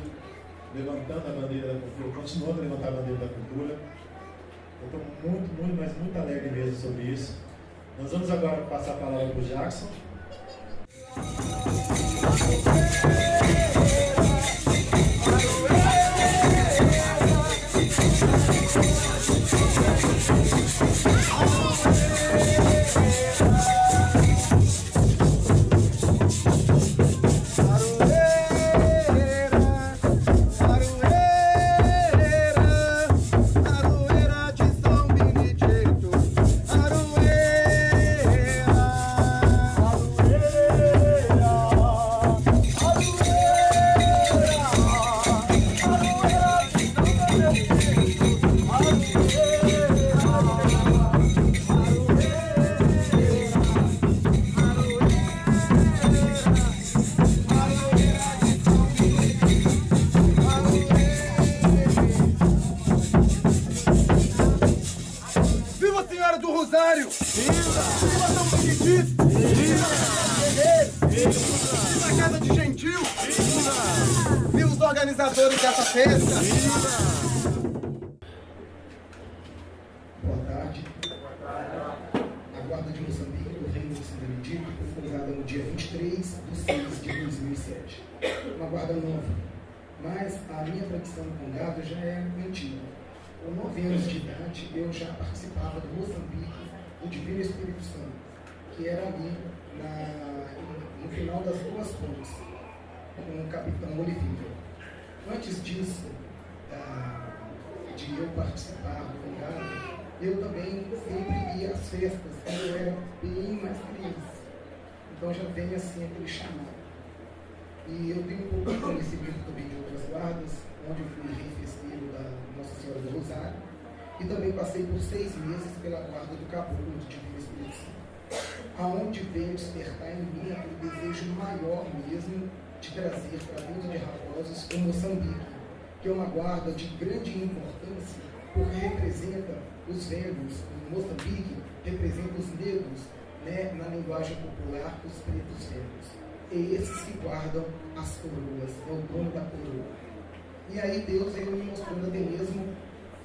levantando a bandeira da cultura, continuando a levantar a bandeira da cultura. Eu estou muito, mas muito alegre mesmo sobre isso. Nós vamos agora passar a palavra para o Jackson. Dessa festa. Boa tarde. A Guarda de Moçambique do Reino de São Benedito foi fundada no dia 23/6/2007. Uma guarda nova, mas a minha tradição com gado já é antiga. Com 9 anos de idade, eu já participava do Moçambique do Divino Espírito Santo, que era ali no final das 2 pontes, com o capitão Oliveira. Antes disso, de eu participar do congado, eu também sempre ia às festas, quando eu era bem mais criança. Então já vem assim aquele chamado. E eu tenho um pouco de conhecimento também de outras guardas, onde eu fui rei festeiro da Nossa Senhora do Rosário, e também passei por 6 meses pela guarda do Caboclo de Divino Espírito Santo, aonde veio despertar em mim aquele desejo maior mesmo de trazer para dentro de Raposos o Moçambique, que é uma guarda de grande importância, porque representa os velhos. O Moçambique representa os negros, né, na linguagem popular, os pretos velhos. E esses que guardam as coroas, é o dono da coroa. E aí Deus veio me mostrando até mesmo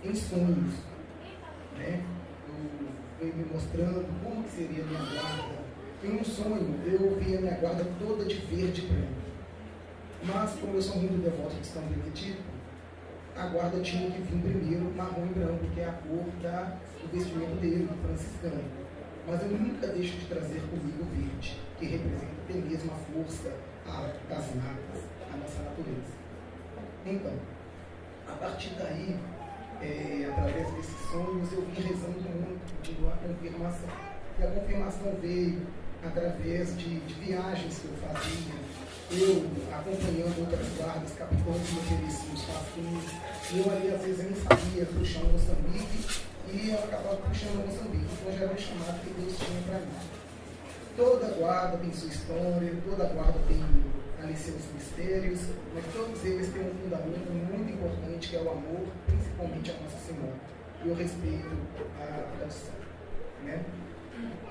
em sonhos, né? Veio me mostrando como que seria a minha guarda. Em um sonho, eu vi a minha guarda toda de verde e branco. Mas, como eu sou muito devoto de São Benedito, a guarda tinha que vir primeiro marrom e branco, que é a cor do vestimento dele, do franciscano. Mas eu nunca deixo de trazer comigo o verde, que representa até mesmo a força das matas, a nossa natureza. Então, a partir daí, através desses sonhos, eu vim rezando muito, pedindo a confirmação. E a confirmação veio através de viagens que eu fazia, eu acompanhando outras guardas, capitães me ofereciam os pastinhos, e eu ali às vezes eu não sabia puxar o Moçambique, e eu acabava puxando o Moçambique, então já era um chamado que Deus tinha para mim. Toda guarda tem sua história, toda guarda tem a conhecer os mistérios, mas todos eles têm um fundamento muito importante, que é o amor, principalmente a Nossa Senhora, e o respeito à tradição. Né?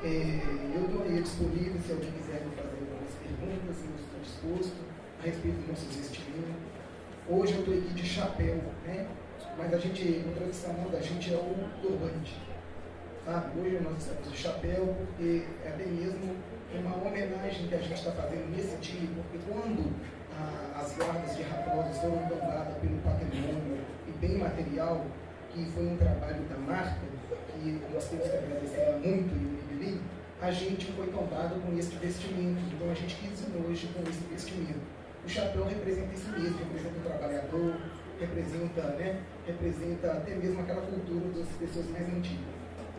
Eu estou aí disponível, se alguém quiser me fazer algumas perguntas, eu estou disposto a respeito dos nossos vestimentos. Hoje eu estou aqui de chapéu, né? Mas a tradicional da gente é o turbante. Tá? Hoje nós estamos de chapéu, porque é até mesmo uma homenagem que a gente está fazendo nesse dia, porque quando as guardas de raposos foram tombadas pelo patrimônio e bem material, que foi um trabalho da marca, que nós temos que agradecer muito e o Ibili, a gente foi tombado com este vestimento. Então a gente quis ir hoje com esse vestimento. O chapéu representa isso mesmo, representa o trabalhador, representa até mesmo aquela cultura das pessoas mais antigas.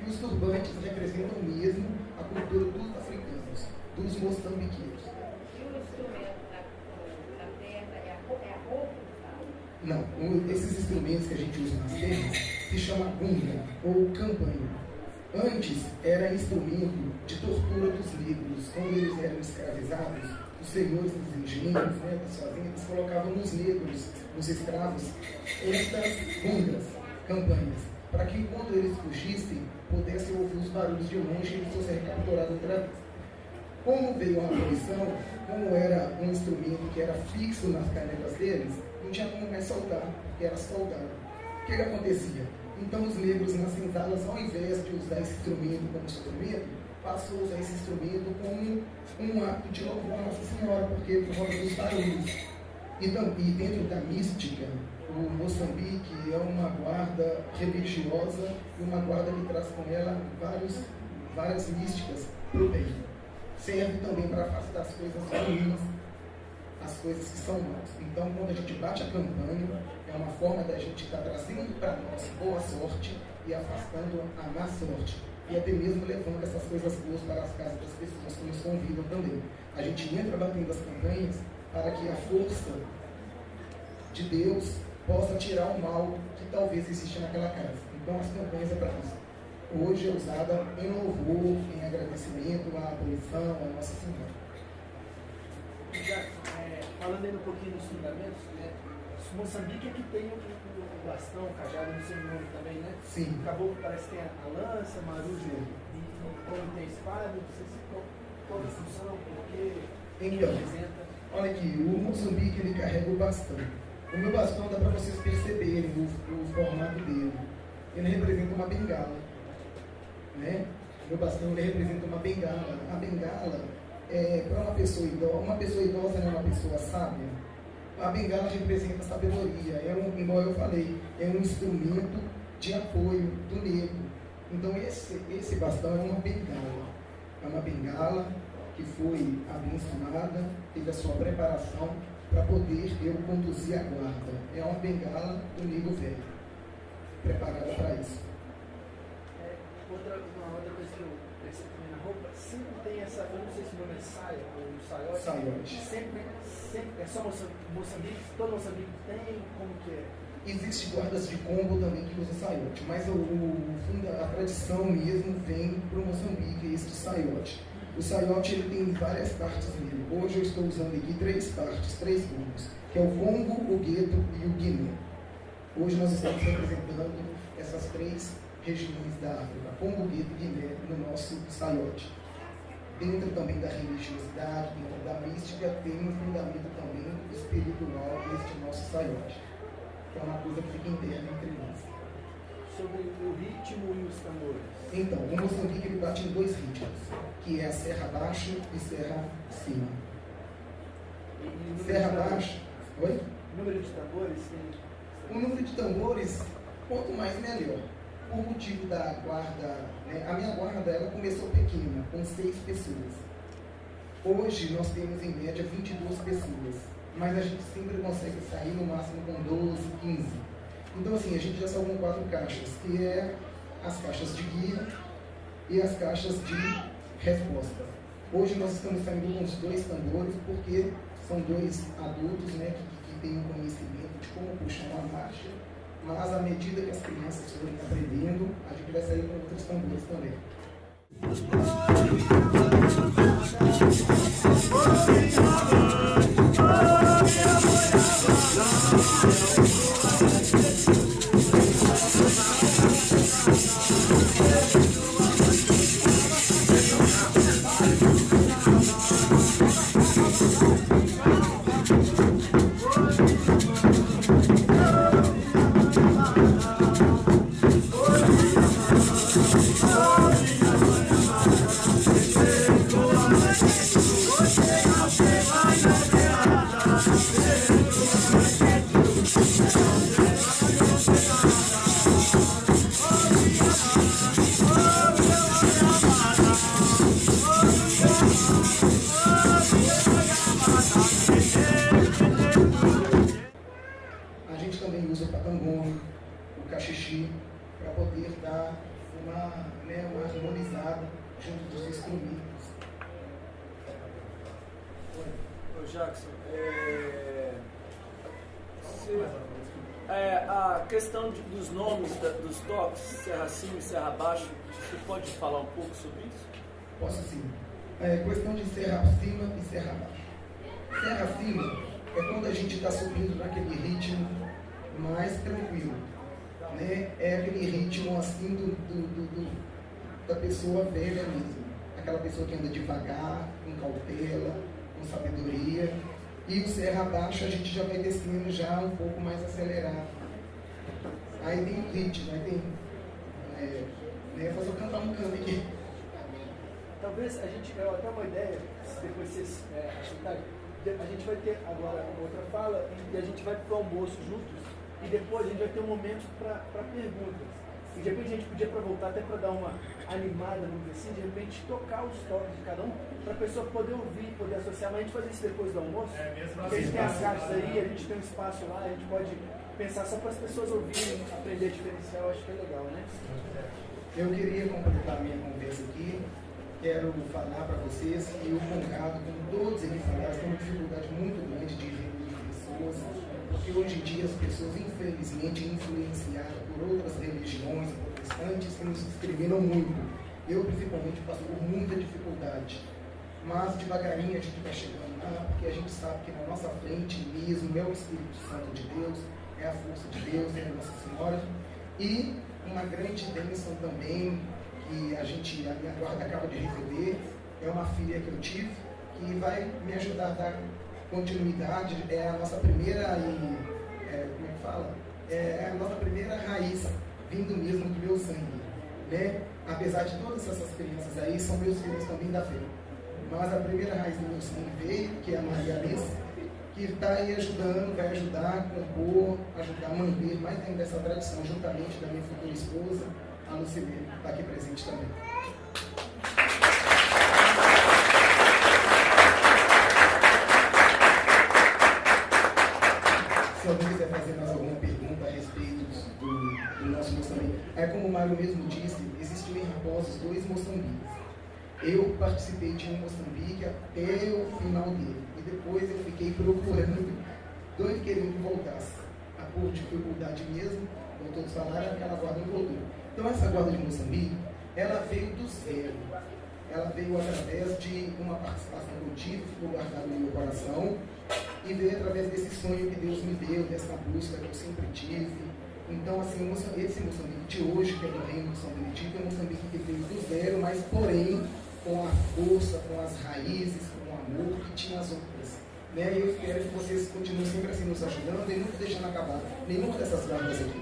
E os turbantes representam mesmo a cultura dos africanos, dos moçambiqueiros. E o instrumento da terra é a roupa? Não, esses instrumentos que a gente usa nas terras se chama gunga ou campanha. Antes era instrumento de tortura dos negros. Quando eles eram escravizados, os senhores dos engenhos, das fazendas, colocavam nos negros, nos escravos, estas gungas, campanhas, para que quando eles fugissem, pudessem ouvir os barulhos de longe e eles fossem recapturados outra vez. Como veio a abolição, como era um instrumento que era fixo nas canetas deles, não tinha como mais soltar, porque era soldado. O que acontecia? Então os negros nas senzalas, ao invés de usar esse instrumento como instrumento, passou a usar esse instrumento como um ato de louvor a Nossa Senhora, porque por conta dos barulhos. E dentro da mística, o Moçambique é uma guarda religiosa e uma guarda que traz com ela várias místicas para o bem. Serve também para afastar as coisas ruins, as coisas que são más. Então, quando a gente bate a campanha, é uma forma da gente estar trazendo para nós boa sorte e afastando a má sorte. E até mesmo levando essas coisas boas para as casas das pessoas que nos convidam também. A gente entra batendo as campanhas para que a força de Deus possa tirar o mal que talvez exista naquela casa. Então, as campanhas é para isso. Hoje é usada em louvor, em agradecimento à abolição, à Nossa Senhora. Falando aí um pouquinho dos fundamentos, né? Moçambique é que tem o bastão, o cajado no seu nome também, né? Sim. O caboclo parece que tem a lança, marujo e como tem a espada, não sei se qual a função, porque então, representa. Olha aqui, o Moçambique ele carrega o bastão. O meu bastão dá para vocês perceberem o formato dele. Ele representa uma bengala. Né? O meu bastão ele representa uma bengala. A bengala para uma pessoa idosa não é uma pessoa sábia. A bengala representa a sabedoria, igual eu falei, é um instrumento de apoio do negro. Então esse bastão é uma bengala que foi abençoada, teve a sua preparação para poder eu conduzir a guarda. É uma bengala do negro velho, preparada para isso. Uma outra coisa que eu percebi também na roupa, sempre tem essa, eu não sei se o nome é saia ou saiote. Saiote. Sempre, é só Moçambique, todo Moçambique tem, como que é? Existe guardas de combo também que usam saiote, mas a tradição mesmo vem para o Moçambique, esse saiote. O saiote ele tem várias partes nele. Hoje eu estou usando aqui 3 partes, 3 combos, que é o Congo, o Gueto e o Guiné. Hoje nós estamos representando essas 3 regiões da África, Congo, Gueto e Guiné, no nosso saiote. Dentro também da religiosidade, dentro da mística, tem um fundamento também espiritual deste nosso saiote, que é uma coisa que fica interna entre nós. Sobre o ritmo e os tambores? Então, o Moçambique ele bate em 2 ritmos, que é a serra abaixo e serra acima. Serra abaixo... Oi? O número de tambores tem... O número de tambores, quanto mais melhor. Por motivo da guarda, né? A minha guarda ela começou pequena, com 6 pessoas. Hoje nós temos em média 22 pessoas, mas a gente sempre consegue sair no máximo com 12, 15. Então assim, a gente já saiu com 4 caixas, que é as caixas de guia e as caixas de resposta. Hoje nós estamos saindo com os 2 tambores, porque são 2 adultos, né, que têm um conhecimento de como puxar uma marcha. Mas à medida que as crianças forem aprendendo, a gente vai sair com outros tambores também. uma harmonizada junto dos instrumentos. Ô Jackson, a questão dos nomes dos toques, Serra Acima e Serra Abaixo, você pode falar um pouco sobre isso? Posso sim. Questão de Serra Acima e Serra Abaixo. Serra Acima é quando a gente está subindo naquele ritmo mais tranquilo, né? É aquele ritmo assim da pessoa velha mesmo, aquela pessoa que anda devagar, com cautela, com sabedoria. E o Serra Abaixo a gente já vai descendo já um pouco mais acelerado. Aí tem o ritmo, aí tem fazer eu cantar um canto aqui. Talvez eu até uma ideia, se depois vocês aceitarem, a gente vai ter agora outra fala e a gente vai para o almoço juntos e depois a gente vai ter um momento para perguntas. E de repente a gente podia voltar até para dar uma animada, vamos dizer assim, de repente tocar os toques de cada um, para a pessoa poder ouvir, poder associar, mas a gente fazer isso depois do almoço, porque a gente tem as caixas aí, a gente tem um espaço lá, a gente pode pensar só para as pessoas ouvirem, aprender a diferenciar, eu acho que é legal, né? Eu queria completar a minha conversa aqui. Quero falar para vocês que o Conrado, como todos eles falaram, tem uma dificuldade muito grande de reunir pessoas, porque hoje em dia as pessoas, infelizmente, influenciadas por outras religiões protestantes que nos discriminam muito. Eu, principalmente, passo por muita dificuldade. Mas, devagarinho, a gente vai chegando lá, porque a gente sabe que na nossa frente mesmo é o Espírito Santo de Deus, é a força de Deus, é a Nossa Senhora. E uma grande bênção também, que a minha guarda acaba de receber, é uma filha que eu tive, que vai me ajudar a dar continuidade, é a nossa primeira, é a nossa primeira raiz, vindo mesmo do meu sangue, né? Apesar de todas essas crianças aí, são meus filhos também da fé, mas a primeira raiz do meu sangue veio, que é a Maria Alice, que está aí ajudando, vai ajudar a compor, ajudar a manter mais ainda essa tradição, juntamente da minha futura esposa, a Lucilene, que está aqui presente também. Se alguém quiser fazer mais alguma pergunta a respeito do nosso Moçambique. Como o Mário mesmo disse, existiam em Raposos 2 Moçambiques. Eu participei de um Moçambique até o final dele. E depois eu fiquei procurando, doido querendo que voltasse. Por dificuldade mesmo, como todos falaram, aquela guarda não voltou. Então essa guarda de Moçambique, ela veio do zero. Ela veio através de uma participação que eu tive, ficou guardada no meu coração, e veio através desse sonho que Deus me deu, dessa busca que eu sempre tive. Então, assim, esse Moçambique de hoje, que é do Reino de São Benedito, é um Moçambique que veio do zero, mas porém com a força, com as raízes, com o amor que tinha as outras. Né? E eu espero que vocês continuem sempre assim nos ajudando e nunca deixando acabar nenhuma dessas guardas aqui.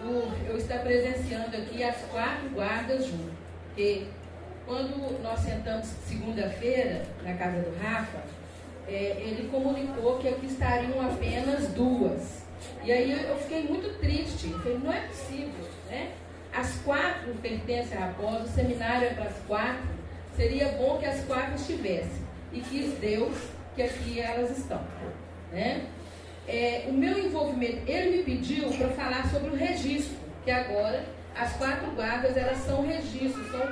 por eu estar presenciando aqui as 4 guardas juntas. Porque quando nós sentamos segunda-feira na casa do Rafa, ele comunicou que aqui estariam apenas 2. E aí eu fiquei muito triste. Eu falei, não é possível, né? As 4 pertencem a Raposa, o seminário é para as 4. Seria bom que as 4 estivessem. E quis Deus que aqui elas estão, né? O meu envolvimento, ele me pediu para falar sobre o registro, que agora as 4 guardas, elas são registros, são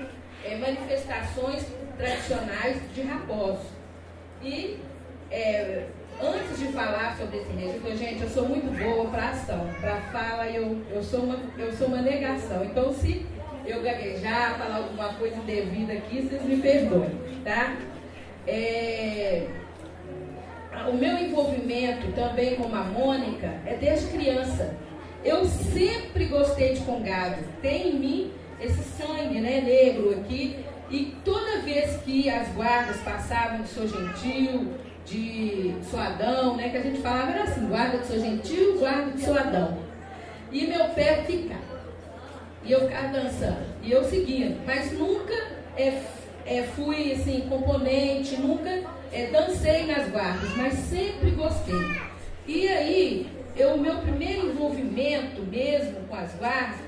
manifestações tradicionais de Raposo. E antes de falar sobre esse registro, gente, eu sou muito boa para ação, para fala, eu sou uma negação. Então, se eu gaguejar, falar alguma coisa indevida aqui, vocês me perdoem, tá? O meu envolvimento também com a Mônica é desde criança. Eu sempre gostei de congado. Tem em mim esse sangue, né, negro aqui. E toda vez que as guardas passavam de São Gentil, de Soadão, né, que a gente falava era assim, guarda de São Gentil, guarda de Soadão. E meu pé ficava. E eu ficava dançando. E eu seguindo. Mas nunca fui assim, componente, nunca dancei nas guardas, mas sempre gostei. E aí, o meu primeiro envolvimento mesmo com as guardas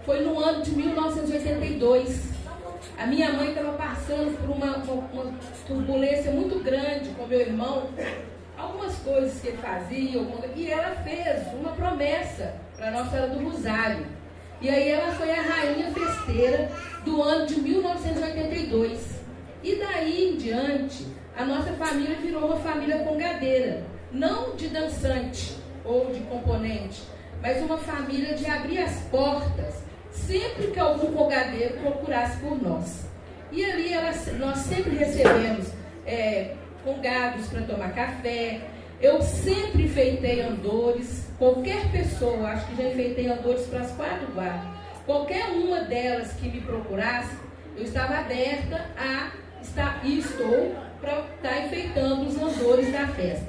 foi no ano de 1982. A minha mãe estava passando por uma turbulência muito grande com meu irmão, algumas coisas que ele fazia, e ela fez uma promessa para Nossa Senhora do Rosário. E aí ela foi a rainha festeira do ano de 1982. E daí em diante, a nossa família virou uma família congadeira, não de dançante ou de componente, mas uma família de abrir as portas sempre que algum congadeiro procurasse por nós. E ali nós sempre recebemos congados para tomar café. Eu sempre enfeitei andores, qualquer pessoa, acho que já enfeitei andores para as 4 guardas. Qualquer uma delas que me procurasse, eu estava aberta e estou para estar enfeitando os andores da festa.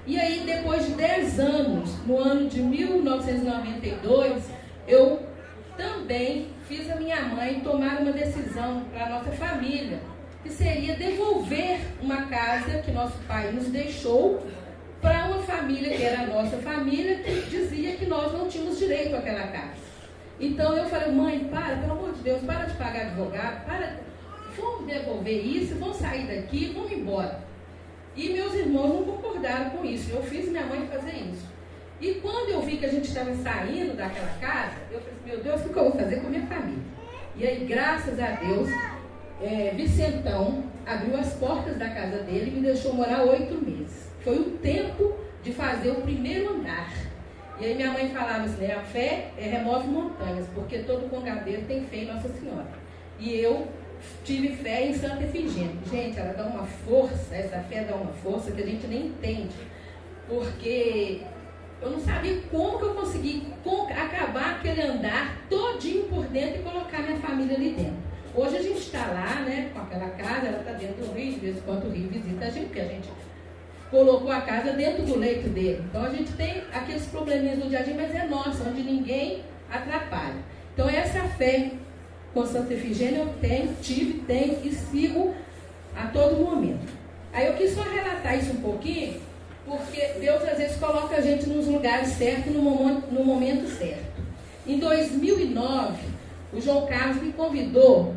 E aí, depois de 10 anos, no ano de 1992, eu também fiz a minha mãe tomar uma decisão para a nossa família, que seria devolver uma casa que nosso pai nos deixou para uma família que era a nossa família, que dizia que nós não tínhamos direito àquela casa. Então eu falei, mãe, pelo amor de Deus, para de pagar advogado, vamos devolver isso, vamos sair daqui, vamos embora. E meus irmãos não concordaram com isso, eu fiz minha mãe fazer isso. E quando eu vi que a gente estava saindo daquela casa, eu falei, meu Deus, o que eu vou fazer com a minha família? E aí, graças a Deus, Vicentão abriu as portas da casa dele e me deixou morar 8 meses. Foi o tempo de fazer o primeiro andar. E aí minha mãe falava assim, a fé remove montanhas, porque todo congadeiro tem fé em Nossa Senhora. E eu tive fé em Santa Efigênia. Gente, ela dá uma força, essa fé dá uma força que a gente nem entende. Porque eu não sabia como que eu consegui acabar aquele andar todinho por dentro e colocar minha família ali dentro. Hoje a gente está lá, né, com aquela casa, ela está dentro do rio, de vez em quando o rio visita a gente, porque a gente colocou a casa dentro do leito dele. Então a gente tem aqueles probleminhas do dia a dia, mas é nossa, onde ninguém atrapalha. Então essa fé com Santa Efigênia eu tive e sigo a todo momento. Aí eu quis só relatar isso um pouquinho, porque Deus às vezes coloca a gente nos lugares certos, no momento certo. Em 2009, o João Carlos me convidou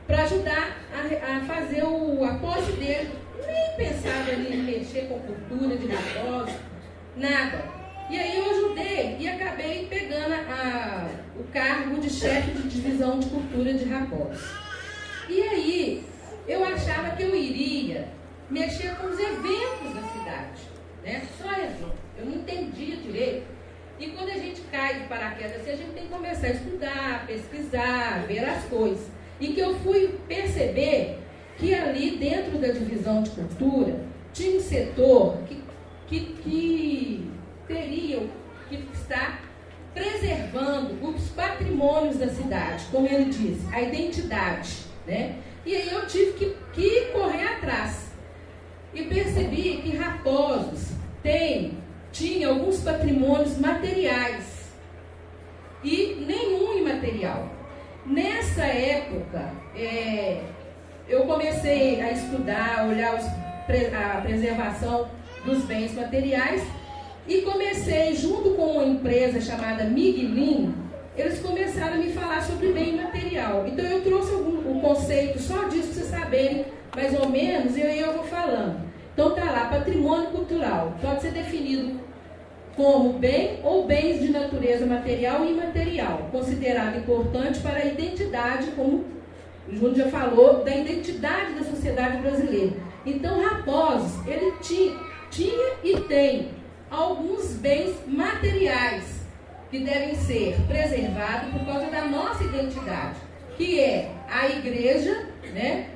para ajudar a fazer a posse dele. Nem pensava em mexer com cultura de Raposo, nada. E aí eu ajudei e acabei pegando o cargo de chefe de divisão de cultura de Raposo. E aí eu achava que eu iria mexer com os eventos da cidade, né? Só eu não entendia direito. E quando a gente cai de paraquedas assim, a gente tem que começar a estudar, pesquisar, ver as coisas. E que eu fui perceber que ali dentro da divisão de cultura tinha um setor que teria que estar preservando os patrimônios da cidade, como ele disse, a identidade, né? E aí eu tive que correr atrás e percebi que Raposos tinha alguns patrimônios materiais e imaterial. Nessa época, eu comecei a estudar, a olhar a preservação dos bens materiais e comecei, junto com uma empresa chamada Miguelin, eles começaram a me falar sobre bem material. Então eu trouxe o conceito só disso para vocês saberem mais ou menos, e aí eu vou falando. Então tá lá, patrimônio cultural, pode ser definido como bem ou bens de natureza material e imaterial, considerado importante para a identidade, como o Júnior já falou, da identidade da sociedade brasileira. Então Raposos, ele tinha e tem alguns bens materiais que devem ser preservados por causa da nossa identidade, que é a igreja, né,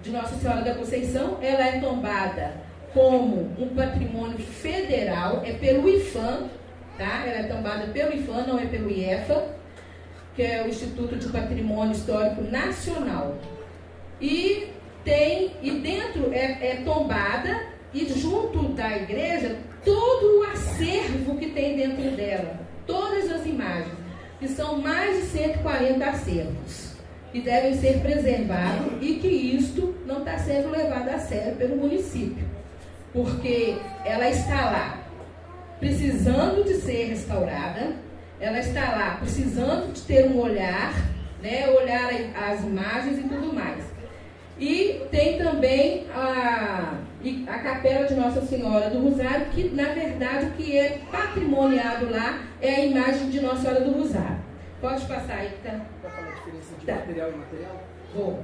de Nossa Senhora da Conceição. Ela é tombada como um patrimônio federal, é pelo IPHAN, tá? Ela é tombada pelo IPHAN, não é pelo IEFA, que é o Instituto de Patrimônio Histórico Nacional. E dentro é tombada, e junto da igreja, todo o acervo que tem dentro dela, todas as imagens, que são mais de 140 acervos, que devem ser preservados e que isto não está sendo levado a sério pelo município, porque ela está lá precisando de ser restaurada, ela está lá precisando de ter um olhar, né, olhar as imagens e tudo mais. E tem também a Capela de Nossa Senhora do Rosário, que na verdade o que é patrimoniado lá é a imagem de Nossa Senhora do Rosário. Pode passar aí, tá? Para falar a diferença de material e imaterial? Vou.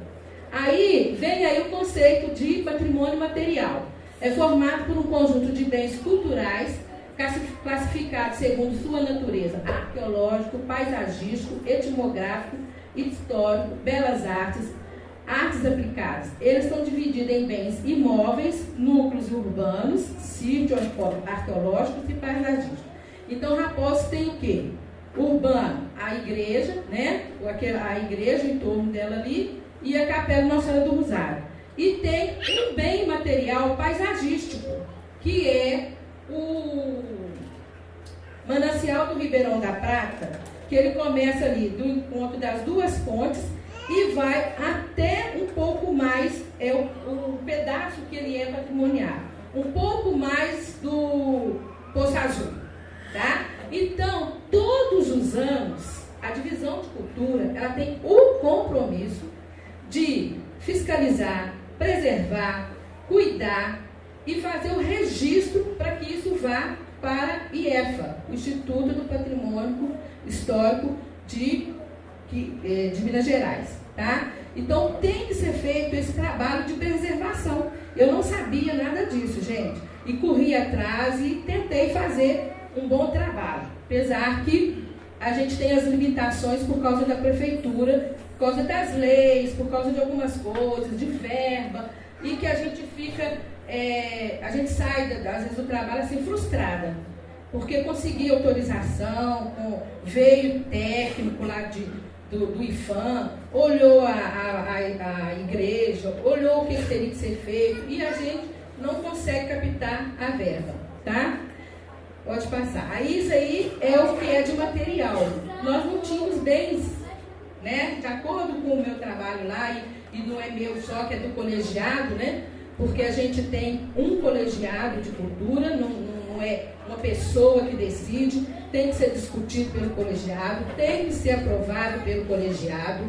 Aí vem aí o conceito de patrimônio material. É formado por um conjunto de bens culturais classificados segundo sua natureza arqueológico, paisagístico, etnográfico, histórico, belas artes aplicadas. Eles estão divididos em bens imóveis, núcleos urbanos, sítios arqueológicos e paisagísticos. Então, Raposos tem o quê? Urbano, a igreja, né? A igreja em torno dela ali, e a Capela Nossa Senhora do Rosário. E tem um bem material paisagístico, que é o Manancial do Ribeirão da Prata, que ele começa ali do encontro das duas pontes e vai até um pouco mais, o pedaço que ele é patrimonial, um pouco mais do Poço Azul, tá? Então, todos os anos, a Divisão de Cultura, ela tem o compromisso de fiscalizar, preservar, cuidar e fazer o registro para que isso vá para IEFA, o Instituto do Patrimônio Histórico de Minas Gerais, tá? Então tem que ser feito esse trabalho de preservação. Eu não sabia nada disso, gente, e corri atrás e tentei fazer um bom trabalho, apesar que a gente tem as limitações por causa da prefeitura, por causa das leis, por causa de algumas coisas, de verba, e que a gente fica, a gente sai às vezes do trabalho assim frustrada, porque consegui autorização, veio técnico lá do IPHAN, olhou a igreja, olhou o que teria que ser feito, e a gente não consegue captar a verba, tá? Pode passar. Aí isso aí é o que é de material. Nós não tínhamos bens, né? De acordo com o meu trabalho lá, e não é meu só, que é do colegiado, né? Porque a gente tem um colegiado de cultura, não é uma pessoa que decide, tem que ser discutido pelo colegiado, tem que ser aprovado pelo colegiado.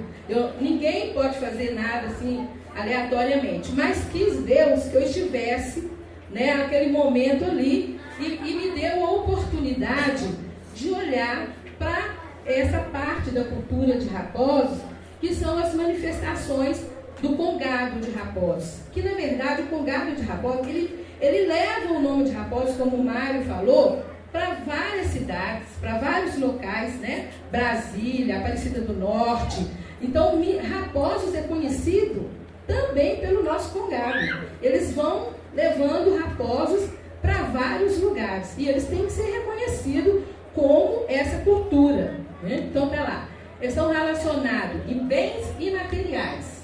Ninguém pode fazer nada assim aleatoriamente, mas quis Deus que eu estivesse, né, naquele momento ali e me deu a oportunidade de olhar para essa parte da cultura de Raposos, que são as manifestações do Congado de Raposos, que na verdade o Congado de Raposos, ele leva o nome de Raposos, como o Mário falou, para várias cidades, para vários locais, né? Brasília, Aparecida do Norte. Então, Raposos é conhecido também pelo nosso Congado. Eles vão levando Raposos para vários lugares, e eles têm que ser reconhecidos como essa cultura, né? Então, tá lá. Eles estão relacionados em bens imateriais,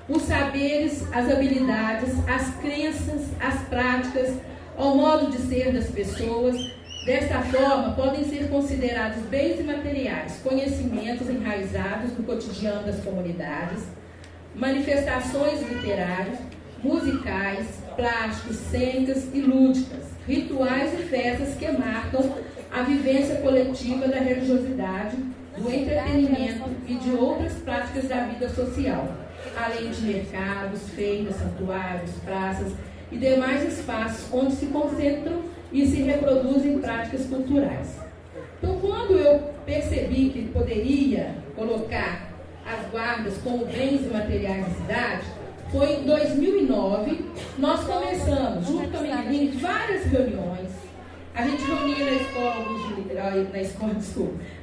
os saberes, as habilidades, as crenças, as práticas, ao modo de ser das pessoas, Desta forma, podem ser considerados bens imateriais, conhecimentos enraizados no cotidiano das comunidades, manifestações literárias, musicais, plásticos, cênicas e lúdicas, rituais e festas que marcam a vivência coletiva da religiosidade, do entretenimento e de outras práticas da vida social, além de mercados, feiras, santuários, praças e demais espaços onde se concentram e se reproduzem práticas culturais. Então, quando eu percebi que poderia colocar as guardas como bens imateriais da cidade, foi em 2009, nós começamos, junto com a Menininha, várias reuniões. A gente reunia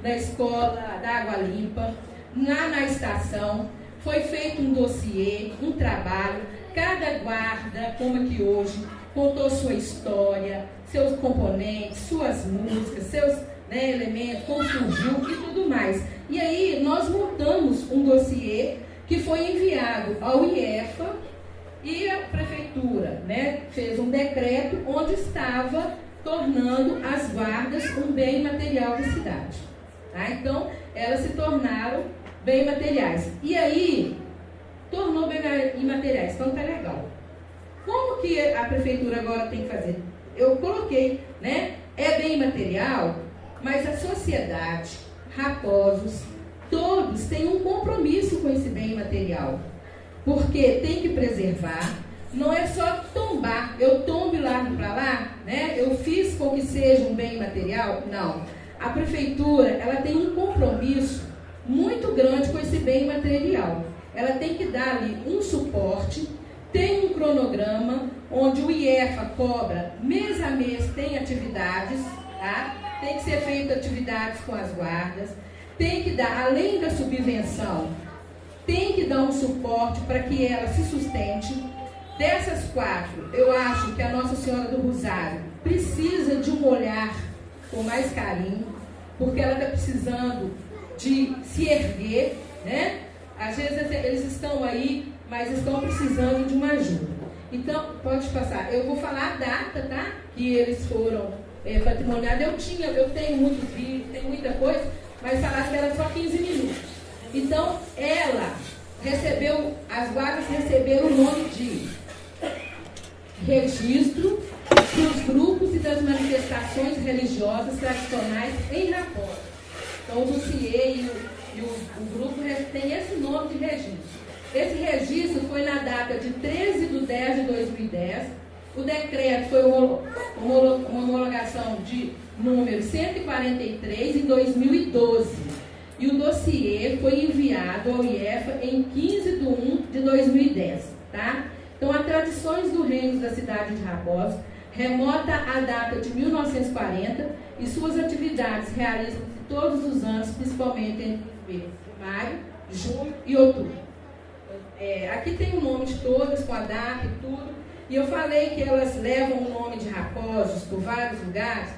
na escola da Água Limpa, na estação. Foi feito um dossiê, um trabalho. Cada guarda, como aqui hoje, contou sua história, seus componentes, suas músicas, seus elementos, como surgiu e tudo mais. E aí nós montamos um dossiê que foi enviado ao IEFA e a prefeitura fez um decreto onde estava tornando as guardas um bem material da cidade. Tá? Então, elas se tornaram bem materiais. E aí, tornou bem imateriais. Então, tá legal. Como que a prefeitura agora tem que fazer? Eu coloquei, é bem material, mas a sociedade, Raposos, todos têm um compromisso com esse bem material. Porque tem que preservar. Não é só tombar, eu tombo e largo para lá, eu fiz com que seja um bem material. Não. A prefeitura, ela tem um compromisso muito grande com esse bem material. Ela tem que dar ali um suporte, tem um cronograma, onde o IEFA cobra, mês a mês tem atividades, tá? Tem que ser feitas atividades com as guardas, tem que dar, além da subvenção, tem que dar um suporte para que ela se sustente. Dessas 4, eu acho que a Nossa Senhora do Rosário precisa de um olhar com mais carinho, porque ela está precisando de se erguer, Às vezes eles estão aí, mas estão precisando de uma ajuda. Então, pode passar. Eu vou falar a data, tá? Que eles foram patrimoniados. Eu tenho muitos vídeos, tem muita coisa, mas falaram que era só 15 minutos. Então, ela recebeu, as guardas receberam o nome de Registro dos Grupos e das Manifestações Religiosas Tradicionais em Raposos. Então, o dossiê e o grupo tem esse nome de registro. Esse registro foi na data de 13/10/2010. O decreto foi uma homologação de número 143 em 2012. E o dossiê foi enviado ao IEFA em 15/1/2010. Tá? Então, a Tradições do Reino da cidade de Raposos remota à data de 1940 e suas atividades realizam-se todos os anos, principalmente entre maio, junho e outubro. Aqui tem o nome de todas, com a data e tudo. E eu falei que elas levam o nome de Raposos por vários lugares.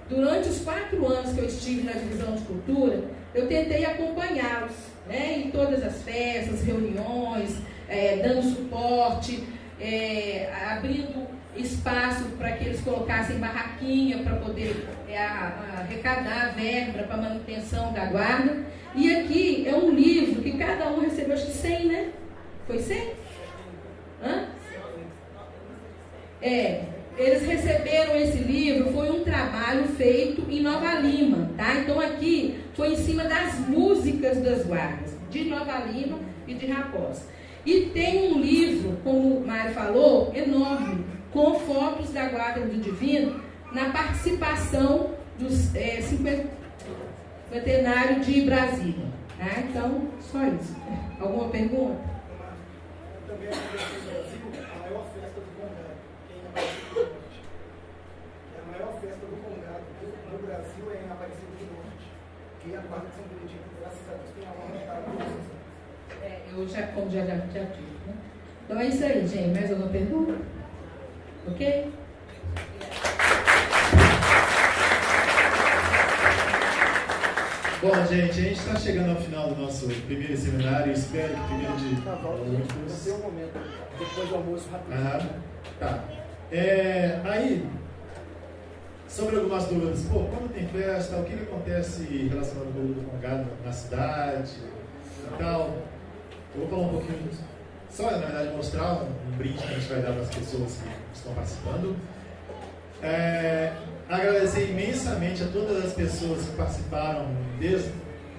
Durante os 4 anos que eu estive na divisão de cultura, eu tentei acompanhá-los, em todas as festas, reuniões, dando suporte, abrindo espaço para que eles colocassem barraquinha para poder arrecadar verba para manutenção da guarda. E aqui é um livro que cada um recebeu, acho que 100, Foi 100? Hã? Eles receberam esse livro, foi um trabalho feito em Nova Lima, tá? Então aqui foi em cima das músicas das guardas, de Nova Lima e de Raposos. E tem um livro, como o Mário falou, enorme, com fotos da Guarda do Divino, na participação dos 50 centenário de Brasília. Tá? Então, só isso. Alguma pergunta? Também aqui no Brasil, a maior festa do Congado, que é em Aparecida do Norte. A maior festa do Congado do Brasil é em Aparecida do Norte. Que a Guarda de São Benedito, graças a Deus, tem a honra de estar com eu já tive, Então é isso aí, gente. Mais alguma pergunta? Ok? Bom, gente, a gente está chegando ao final do nosso primeiro seminário. Espero que primeiro de... Tá bom, gente. Vamos ter um momento depois do almoço rapidinho. Tá. Aí, sobre algumas dúvidas. Pô, quando tem festa, o que acontece relacionado com o gado na cidade e tal. Eu vou falar um pouquinho, só na verdade mostrar um brinde que a gente vai dar para as pessoas que estão participando. Agradecer imensamente a todas as pessoas que participaram desde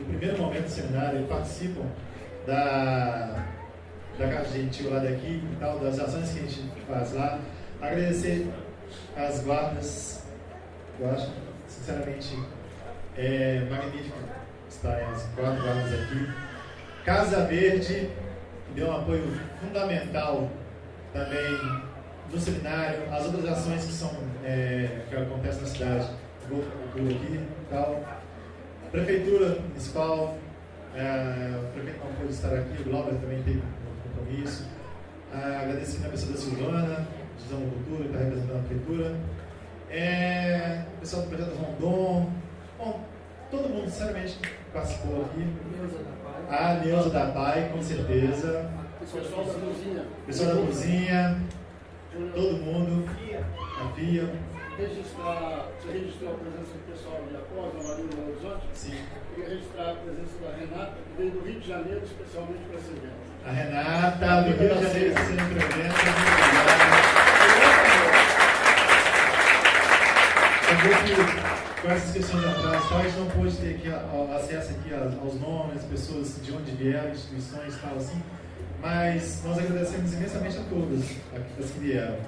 o primeiro momento do seminário e participam da Casa Gentil lá daqui e tal, das ações que a gente faz lá. Agradecer as guardas, eu acho sinceramente magnífico estarem as 4 guardas aqui. Casa Verde, que deu um apoio fundamental também no seminário, as outras ações que acontecem na cidade, vou aqui e tal. Prefeitura Municipal, o prefeito não pôde estar aqui, o Glauber também teve um compromisso. Agradecendo a pessoa da Silvana, de Cultura, que está representando a prefeitura. O pessoal do projeto Rondon. Bom, todo mundo, sinceramente, participou aqui. A Neuza da Pai, com certeza. Pessoal da cozinha. Pessoal da cozinha. Todo mundo. A FIA. Você registrou a presença do pessoal de Após, na Marinha do Horizonte? Sim. Queria registrar a presença da Renata, que veio do Rio de Janeiro, especialmente para esse evento. A Renata, do Rio de Janeiro, está sendo presente. Com essas questões atrás, a gente não pôde ter aqui, acesso aqui aos nomes, pessoas de onde vieram, instituições e tal assim, mas nós agradecemos imensamente a todas as que vieram.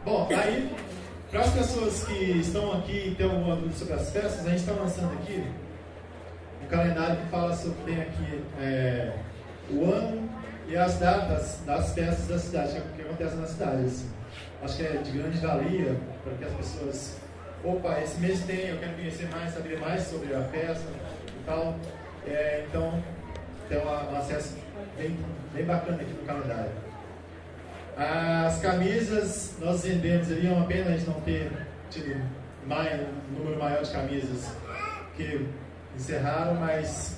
Bom, aí, para as pessoas que estão aqui e têm alguma dúvida sobre as festas, a gente está lançando aqui um calendário que fala sobre, tem aqui o ano e as datas das festas da cidade, que acontecem na cidade. Assim. Acho que é de grande valia para que as pessoas... Opa, esse mês eu quero conhecer mais, saber mais sobre a festa e tal. Então, tem um acesso bem bacana aqui no calendário. As camisas, nós vendemos ali, é uma pena a gente não ter tido um número maior de camisas que encerraram, mas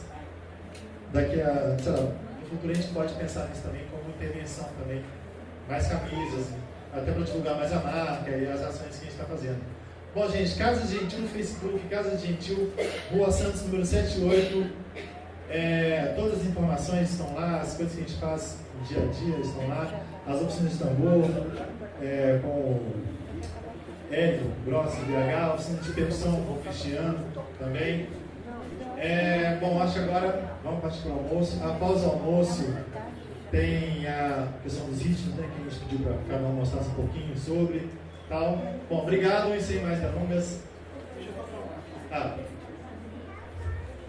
daqui a, sei lá, no futuro a gente pode pensar nisso também como intervenção também. Mais camisas, até para divulgar mais a marca e as ações que a gente está fazendo. Bom, gente, Casa Gentil no Facebook, Casa Gentil, Rua Santos, número 78. Todas as informações estão lá, as coisas que a gente faz no dia a dia estão lá. As oficinas de tambor, com o Hélio Grossi, BH, a oficina de percussão com o Cristiano também. Bom, acho que agora vamos partir para o almoço. Após o almoço, tem a questão dos ritmos, né, que a gente pediu para cada um mostrar um pouquinho sobre. Tal. Bom, obrigado e sem mais delongas.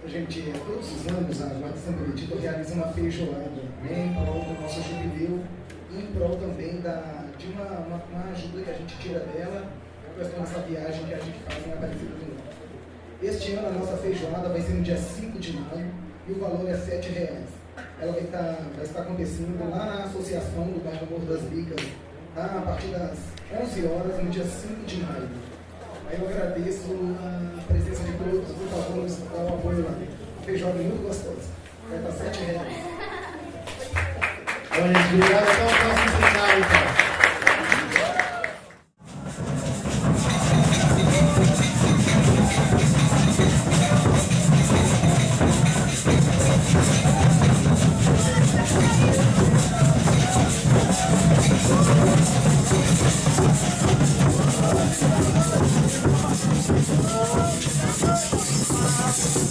Gente, todos os anos a Guarda de São Benedito realiza uma feijoada em prol do nosso jubileu e em prol também de uma ajuda que a gente tira dela, a questão dessa viagem que a gente faz em Aparecida do Norte. Este ano a nossa feijoada vai ser no dia 5 de maio e o valor é R$ 7. Ela vai estar acontecendo lá na Associação do Bairro Morro das Bicas, a partir das 11 horas, no dia 5 de maio. Aí eu agradeço a presença de todos, por favor, nos dar o apoio lá. Feijoada muito gostosa. Vai estar R$ 7. Bom, gente, obrigado. Até o próximo seminário, então. Nossa.